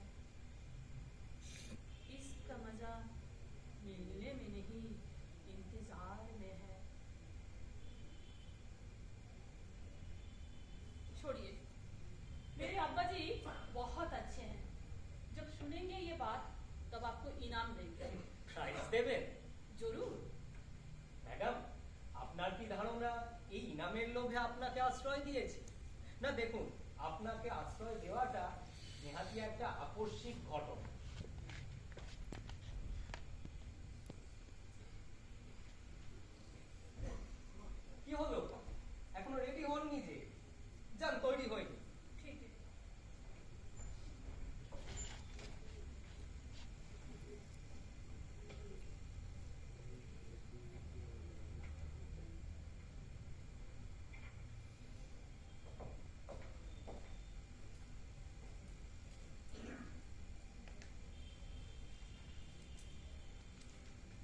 A: इसका मजा मिलने में नहीं, इंतजार में है। छोड़िए, मेरे अब्बा जी बहुत अच्छे हैं। जब सुनेंगे ये बात तब आपको इनाम देंगे।
B: প্রাইজ দেবেন?
A: जरूर।
B: ম্যাডাম, আপনার কি ধারণা এই ইনামের লোভে আপনাকে আশ্রয় দিয়েছে? না দেখুন, আপনাকে আশ্রয় দেওয়াটা নেহাতি একটা আকস্মিক ঘটনা। কি হলো, এখনো রেডি হননি যে? যান, তৈরি হয়নি।
A: ठीक है।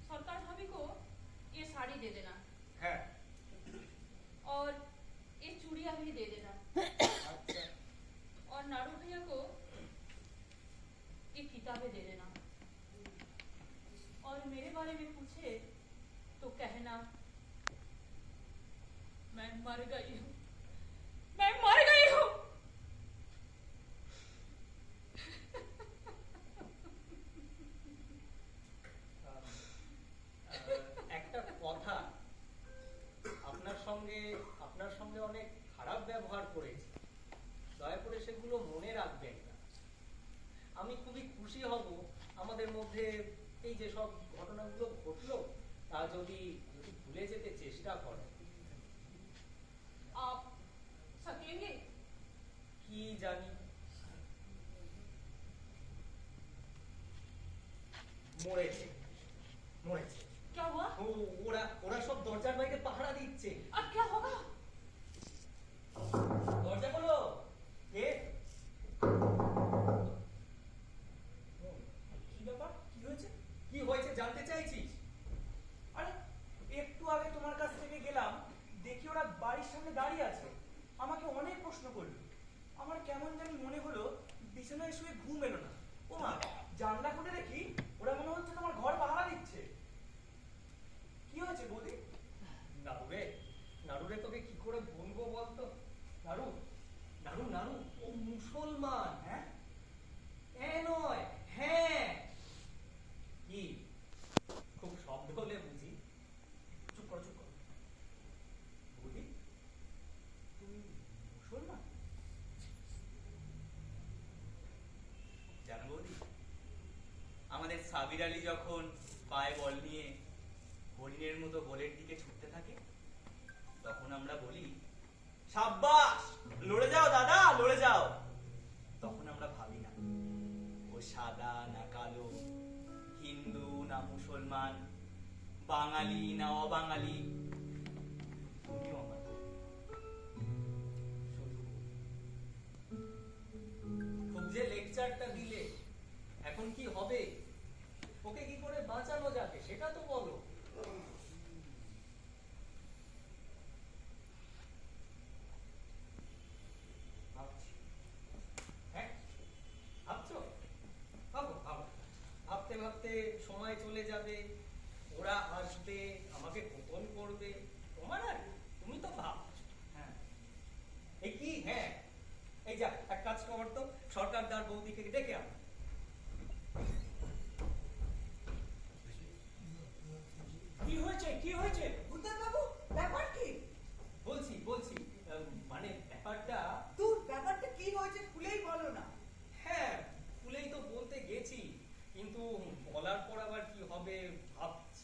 A: सरकार भाभी को ये साड़ी दे देना
B: হ্যাঁ,
A: और ये चूड़ियां भी दे देना,
B: আচ্ছা।
A: और नाड़ू भैया को ये किताबें दे देना। और मेरे बारे में पूछे तो कहना मैं मर गई हूँ, मैं मर गई हूँ।
B: একটা কথা, আপনার সঙ্গে অনেক খারাপ ব্যবহার করেছি, দয়া করে সেগুলো মনে রাখবেন না। আমি খুবই খুশি হব আমাদের মধ্যে এই যে সব ঘটনাগুলো ঘটলো তা যদি ভুলে যেতে চেষ্টা করেন।
A: आप सकेंगे?
B: কি জানি, মরেছে মরেছে।
A: क्या हुआ?
B: ওরা সব দরজার বাইরে পাহারা দিচ্ছে।
A: अब क्या होगा?
B: দরজা খোলো। কে?
G: বিছানায় শুয়ে ঘুম এলো না। ও মা, জানলা খুলে দেখি ওরা মনে হচ্ছে তোমার ঘর পাহারা দিচ্ছে। কি হয়েছে বৌদি?
B: নাড়ুরে তোকে কি করে বলবো বলতো? নাড়ু নাড়ু নাড়ু ও মুসলমান।
G: হ্যাঁ?
B: নয়, হ্যাঁ। কি খুব শব্দ হলে বুঝি?
G: চুপ করো, চুপ করো। বৌদি, তুমি মুসলমান? জানো বৌদি, আমাদের সাবির আলী যখন পায়ে বল নিয়ে হরিণের মতো গোলের দিকে ছুটতে থাকে, তখন আমরা বলি, সাব্বাস, লড়ে যাও দাদা, লড়ে যাও। তখন আমরা ভাবি না ও সাদা না কালো, হিন্দু না মুসলমান, বাঙালি না অবাঙালি। তুমিও আমার
B: শুধু খুব যে লেকচারটা দিলে, এখন কি হবে? ওকে কি করে বাঁচানো যাবে সেটা তো বলো। ভাবছি। হ্যাঁ, ভাবছো? ভাবো ভাবো। ভাবতে ভাবতে সময় চলে যাবে, ওরা আসবে, আমাকে গোপন করবে। তোমার আর তুমি তো ভাবছো।
G: হ্যাঁ,
B: এই কি? হ্যাঁ, এই যা এক কাজ কর তো, সরকারদার বৌদিকে ডেকে আন।
G: কি হয়েছে, কি হয়েছে?
F: ভূতবাবু, ব্যাপার কি?
B: বলছি বলছি মানে ব্যাপারটা,
F: তোর ব্যাপারটা কি হয়েছে খুলেই বলো না।
B: হ্যাঁ খুলেই তো বলতে গেছি, কিন্তু বলার পর আবার কি হবে ভাবছি।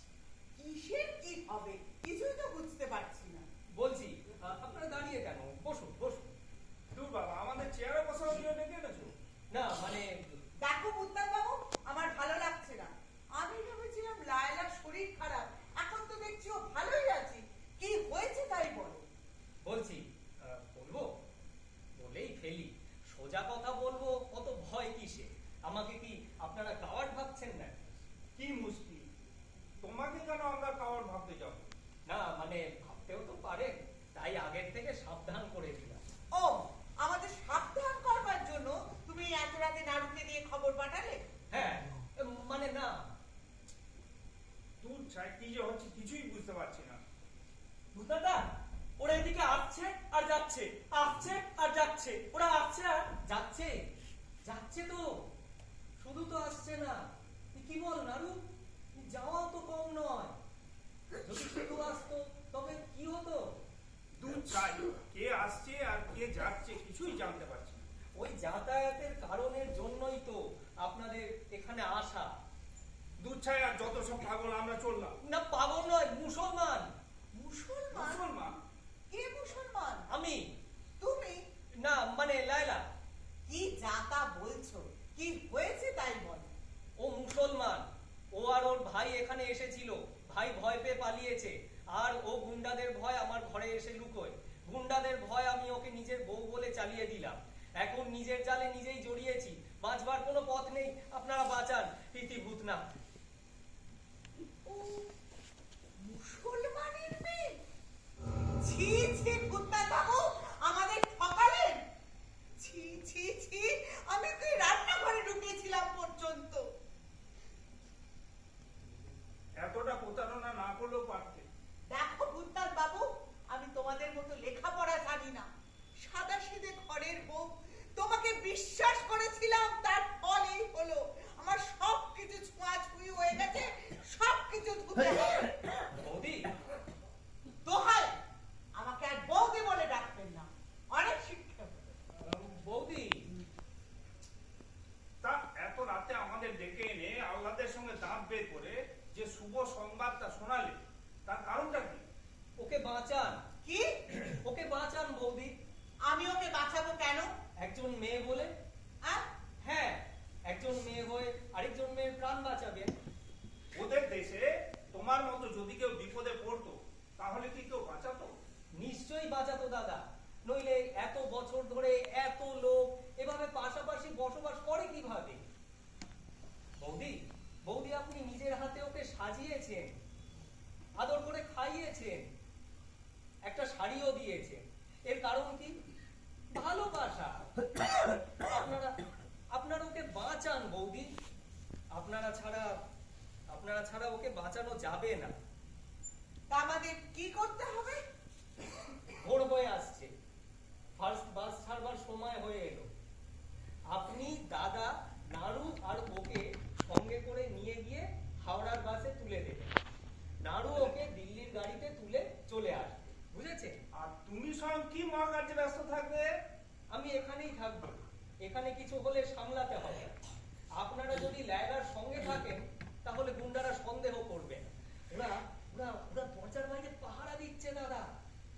F: কিসের কি হবে কিছুই তো বুঝতে পারছি না।
B: বলছি আপনারা দাঁড়িয়ে কেন? বসুন বসুন।
D: দূর বাবা, আমাদের চেয়ারে বসার জন্য ডেকে এনেছো?
B: না মানে
F: দেখো বাবু, আমার ভালো লাগছে না। আমি ভেবেছিলাম লায়লার শরীর খারাপ, এখন তো দেখছি ও ভালোই আছে। কি হয়েছে তাই বলো।
B: বলছি বলবো, বলেই ফেলি। সোজা কথা বলবো, কত ভয় কিসে? আমাকে কি আপনারা কাওয়ার্ড ভাবছেন না?
D: কি মুশকিল, তোমাকে কেন আমরা কাওয়ার ভাবতে যাবো?
B: না মানে ভাবতেও তো পারেন, তাই আগের থেকে সাবধান করে দিলাম।
F: ও, আমাদের সাবধান করবার জন্য তুমি এত রাতে নাড়ুকে দিয়ে খবর পাঠালে?
B: হ্যাঁ মানে না,
D: দূর ছাই, কি যে হচ্ছে কিছুই বুঝতে পারছি না।
G: ভূতদাদা, ওরা এদিকে আসছে আর যাচ্ছে, আসছে আর যাচ্ছে, ওরা আসছে আর
B: যাচ্ছে যাচ্ছে তো, শুধু তো আসছে না। তুই কি বল নাড়ু, যাওয়াও তো কম নয়। যদি শুধু আসতো তবে কি হতো?
D: দূর ছাই, কে আসছে আর কে যাচ্ছে কিছুই জানতে পারছি না।
B: ওই যাতায়াতের কারণের জন্যই তো আপনাদের এখানে আসা।
D: দূর ছাই, আর যত সব পাগল আমরা চললাম।
B: না পাগল নয়, মুসলমান।
F: মুসলমান?
D: মুসলমান?
F: কে মুসলমান?
B: আমি
F: তুমি?
B: না মানে লায়লা।
F: কি যাতা বলছো? কি হয়েছে তাই বল।
B: ও মুসলমান, ও আর ওর ভাই এখানে এসেছিল, ভাই ভয় পেয়ে পালিয়েছে, আর ও গুন্ডাদের ভয় আমার ঘরে এসে লুকোয়। গুন্ডাদের ভয় আমি ওকে নিজের বউ বলে চালিয়ে দিলাম, এখন নিজের জালে নিজেই জড়িয়েছি, বাঁচবার কোনো পথ নেই, আপনারা বাঁচান। ইতিভূত না।
F: ও মুসলমানের মেয়ে? ছি ছি বাবু, আমাদের ঠকালেন। ছি ছি ছি, আমি তো রান্নাঘরে ঢুকেছিলাম পর্যন্ত।
D: এতটা প্রতারণা না করলেও পারতে।
F: দেখো ভূতনাথ বাবু, আমি তোমাদের মতো লেখাপড়া জানি না, সাদাসিধে ঘরের বউ। তোমাকে বিশ্বাস করেছিলাম, তার ফল এই হলো। আমার সবকিছু ছোঁয়াছুঁয়ি হয়ে গেছে, সবকিছু ধুতে হবে।
B: বৌদি,
F: দোহাই, আমাকে আর বৌদি বলে ডাকবেন না, অনেক শিক্ষা হলো।
B: বৌদি
D: তা এত রাতে আমাদের ডেকে এনে আহ্লাদের সঙ্গে দাঁত বের করে যে শুভ সংবাদটা শোনালে, তার কারণটা কি?
B: ওকে বাঁচান,
F: কি?
B: ওকে বাঁচান বৌদি।
F: আমি ওকে বাঁচাবো কেন?
B: একজন মেয়ে বলে?
F: আহ?
B: হ্যাঁ, একজন মেয়ে হয়ে আরেকজন মেয়ের প্রাণ বাঁচাবেন।
D: ওদের দেশে তোমার মতো যদি কেউ বিপদে পড়তো, তাহলে কি কেউ বাঁচাতো?
B: নিশ্চয়ই বাঁচাতো দাদা, নইলে এত বছর ধরে এত লোক এভাবে পাশাপাশি বসবাস করে কিভাবে? বৌদি, বৌদি আপনি নিজের হাতে ওকে সাজিয়েছেন, আদর করে খাইয়েছেন, একটা শাড়িও দিয়েছেন। এর কারণ কি? ভালোবাসা। বাঁচান বৌদি, আপনারা ছাড়া ওকে বাঁচানো যাবে না।
F: তা আমাদের কি করতে হবে?
B: ভোর হয়ে আসছে, ফার্স্ট বাস ছাড়বার সময় হয়ে এলো। আপনি, দাদা, নাড়ু আর ওকে সঙ্গে করে নিয়ে গিয়ে হাওড়ার বাসে তুলে দেবেন। নাড়ু ওকে দিল্লির গাড়িতে তুলে চলে আসবে, বুঝেছে?
D: আর তুমি স্বয়ং কি মহাকার্যে ব্যস্ত থাকবে?
B: আমি এখানেই থাকবো, এখানে কিছু হলে সামলাতে হবে। আপনারা যদি লায়লার সঙ্গে থাকেন তাহলে গুন্ডারা সন্দেহ করবে। ওরা ওরা ওরা দরজার বাইরে পাহারা দিচ্ছে দাদা।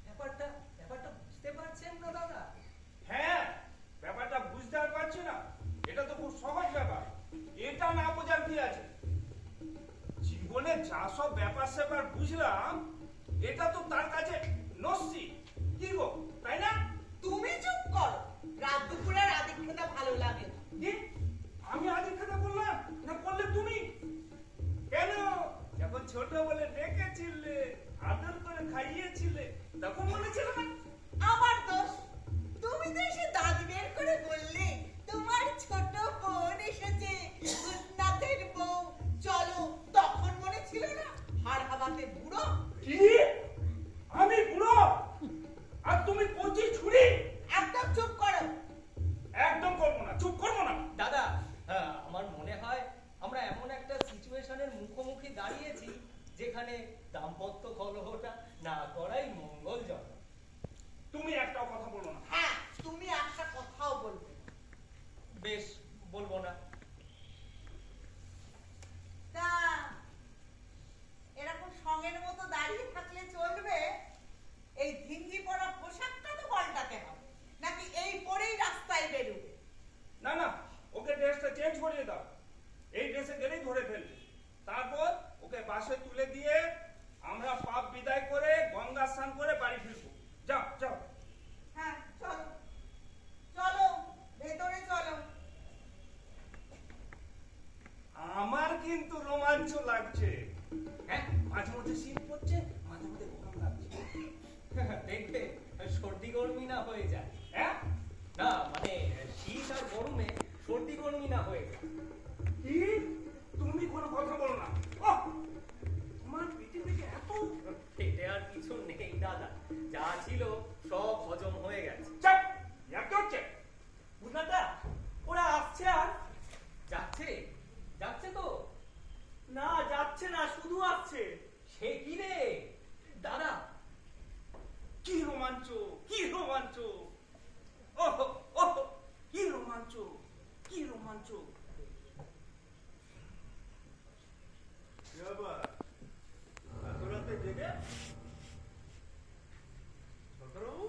B: ব্যাপারটা বুঝতে পারছেন না দাদা?
D: হ্যাঁ, ব্যাপারটা বুঝতে আর পারছি না। এটা তো খুব সহজ ব্যাপার, এটা না বোঝার কি আছে? জীবনে যা সব ব্যাপার স্যাপার বুঝলাম, এটা তো তার কাছে নস্যি। কি গো, তাই না?
F: তুমি চুপ করো, রাত দুপুরের আদিক খেতে ভালো লাগে না।
D: কি? আমি আদিক খেতে বললাম না, বললে তুমি? কেন? যখন ছোট বলে ডেকেছিলে, আদর করে খাইয়েছিলে, তখন মনে ছিল না?
F: আমার দোষ, তুমি তো এসে দাঁত বের করে বললে তোমার ছোট বোন এসেছে, ভূতনাথের বউ, চলো। তখন মনে ছিল না? হাড় হাওয়াতে বুড়ো।
D: কি? আমি বুড়ো আর তুমি কচি ছুরি?
F: একদম চুপ করো।
D: একদম করবো না, চুপ করবো না।
B: দাদা, আমার মনে হয় আমরা এমন একটা সিচুয়েশনের মুখোমুখি দাঁড়িয়েছি যেখানে দাম্পত্য কলহটা না করাই মঙ্গলজনক।
D: তুমি একটাও কথা বলো না।
F: হ্যাঁ, তুমি একটা কথাও বলবে না।
B: বেশ, বলবো না।
F: তা এরকম সঙ্গের মতো দাঁড়িয়ে থাকলে চলবে? এই ধিঙ্গি পরা পোশাকটা তো পাল্টাতে হবে, নাকি এই পরেই রাস্তায় বেরোবে?
D: না না, ওকে ড্রেসটা চেঞ্জ করিয়ে দাও। এই ড্রেসে গেলেই ধরে ফেলবে। তারপর ওকে বাসে তুলে দিয়ে আমরা পাপ বিদায় করে গঙ্গা স্নান করে বাড়ি ফিরবো। যাও যাও।
F: হ্যাঁ, চলো চলো, ভেতরে চলো।
D: আমার কিন্তু রোমাঞ্চ লাগছে।
B: হ্যাঁ,
D: মাঝে মধ্যে শীত পড়ছে, মাঝে মধ্যে গরম লাগছে।
B: দেখবে সর্দি গরমি না হয়ে যায়।
D: হ্যাঁ?
B: না মানে শীত আর গরমে সর্দি গরমি না হয়ে যায়।
D: কি? তুমি কোনো কথা বলো না। ওহ, তোমার পৃথিবীতে এত
B: পেটে আর কিছু নেই দাদা, যা ছিল সব হজম হয়ে গেছে।
D: চাপ একটা হচ্ছে।
G: বুঝলাটা ওরা আসছে আর
B: যাচ্ছে তো?
G: না, যাচ্ছে না, শুধু আসছে।
B: সে কি রে দাদা?
D: কি রোমাঞ্চ, কি রোমাঞ্চ! ওহ ওহ, কি রোমাঞ্চ, কি রোমাঞ্চ! কি ব্যাপার? এত রাতে জেগে? সরকারবাবু,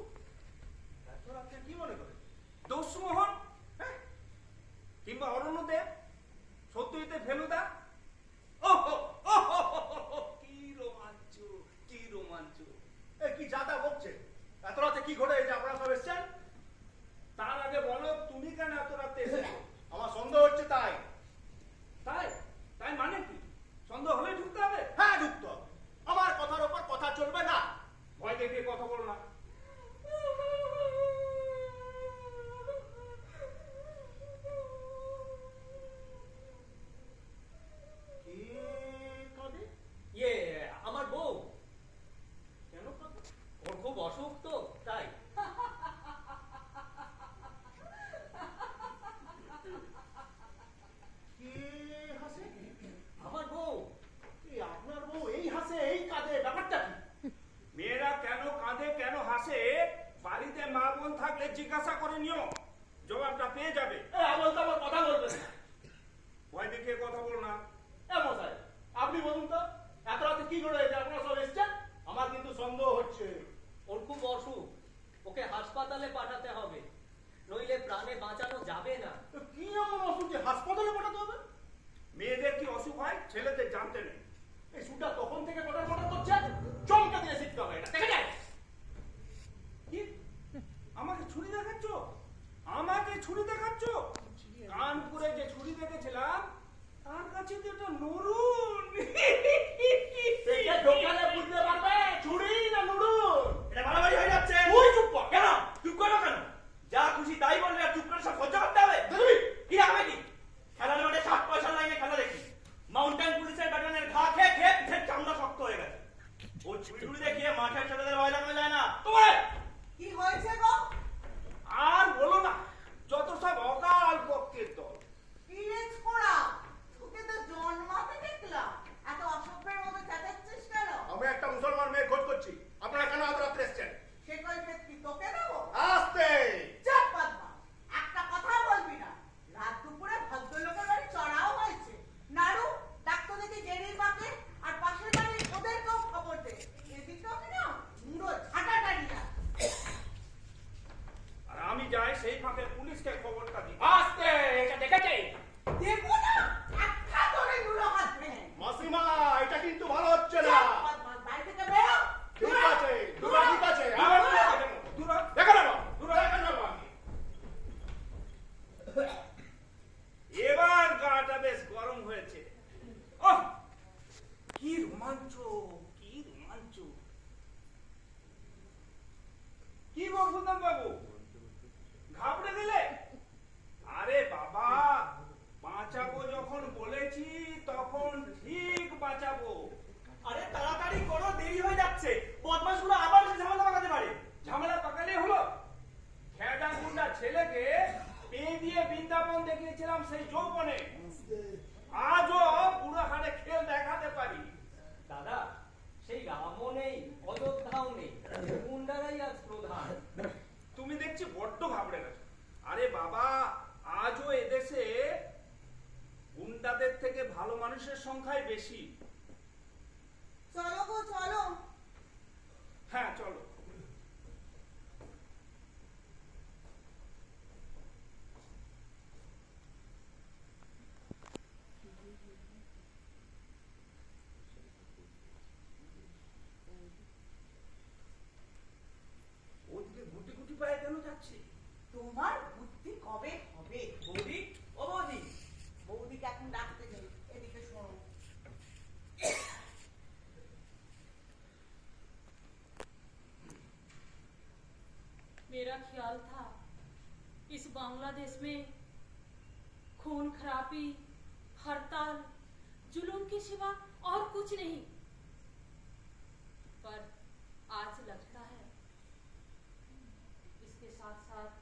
D: এত রাতে কি মনে করে? দস্যুমোহন, হ্যাঁ? কিংবা অরণ্যদেব, সত্যজিতের ফেলুদা? ওহ ওহ, কি রোমাঞ্চ, কি রোমাঞ্চ!
H: কি যাতা বকছে? এত রাতে কি ঘটে যে আপনারা সব এসছেন?
D: তার আগে বলো, তুমি কেন এত রাতে এসেছো?
H: আমার সন্দেহ হচ্ছে তাই।
D: তাই? তাই মানে কি? সন্দেহ হলে ঢুকতে হবে?
H: হ্যাঁ, যুক্ত আমার কথার উপর কথা চলবে না।
D: ভয় দেখিয়ে কথা বলো না।
H: কি কাঁদে?
B: ইয়ে, আমার বউ।
H: কেন কাঁদে?
B: ওর খুব অসুখ তো, তাই।
H: কি হাসে?
B: আমার বউ।
H: আপনার বউ এই হাসে এই কাঁদে, ব্যাপারটা কি?
D: মেয়েরা কেন কাঁদে, কেন হাসে, বাড়িতে মা বোন থাকলে জিজ্ঞাসা করে নিও, জবাবটা পেয়ে যাবে।
H: আমল তো আমার কথা বলবেন না।
D: ভয় দেখিয়ে কথা বলো না।
H: মশাই, আপনি বলুন তো, এত রাতে কি ঘটে যে আপনারা সব এসছেন? আমার কিন্তু সন্দেহ হচ্ছে।
B: ওর খুব অসুখ, ওকে হাসপাতালে পাঠাতে হবে, নইলে প্রাণে বাঁচানো যাবে না।
H: কি এমন অসুখ যে হাসপাতালে পাঠাতে হবে?
D: মেয়েদের কি অসুখ হয়, ছেলেদের জানতে নেই।
H: এই সুটা তখন থেকে কটার করছে, চমকে দিয়ে শিখতে হবে এটা, দেখে যায়।
D: কি? আমাকে ছুরি দেখাচ্ছ? আমাকে ছুরি দেখাচ্ছ? কানপুরে যে ছুরি দেখেছিলাম তার কাছে তো এটা নরুন।
H: পেটে ঢোকালে বুঝতে পারবে ছুরি না নুডুল। এটা বাড়াবাড়ি হয়ে যাচ্ছে। তুই চুপ কর। কেন চুপ করো কেন? যা খুশি তাই বললে আর চুপ করে সব সহ্য করতে হবে? কি হবে কি? খেলার
D: ছিলাম সেই যৌবনে, আজও বুড়ো হাড়ে খেল দেখাতে পারি।
B: দাদা, সেই রামও নেই, অযোধ্যাও নেই, গুন্ডারাই আজ প্রধান।
D: তুমি দেখছি বড্ড ঘাবড়ে গেছো। আরে বাবা, আজও এদেশে গুন্ডাদের থেকে ভালো মানুষের সংখ্যাই বেশি।
F: চলো গো চলো।
D: হ্যাঁ চলো। ওদিকে গুটি গুটি পায়ে কেন যাচ্ছে?
F: তোমার বুদ্ধি কবে হবে?
G: বৌদি, ও বৌদি,
F: বৌদিকে এখন ডাকতে নেই, এদিকে শোনো।
A: मेरा ख्याल था इस बांग्लादेश में खून खराबी, हड़ताल, जुल्म के सिवा और कुछ नहीं, पर आज लगता है इसके साथ साथ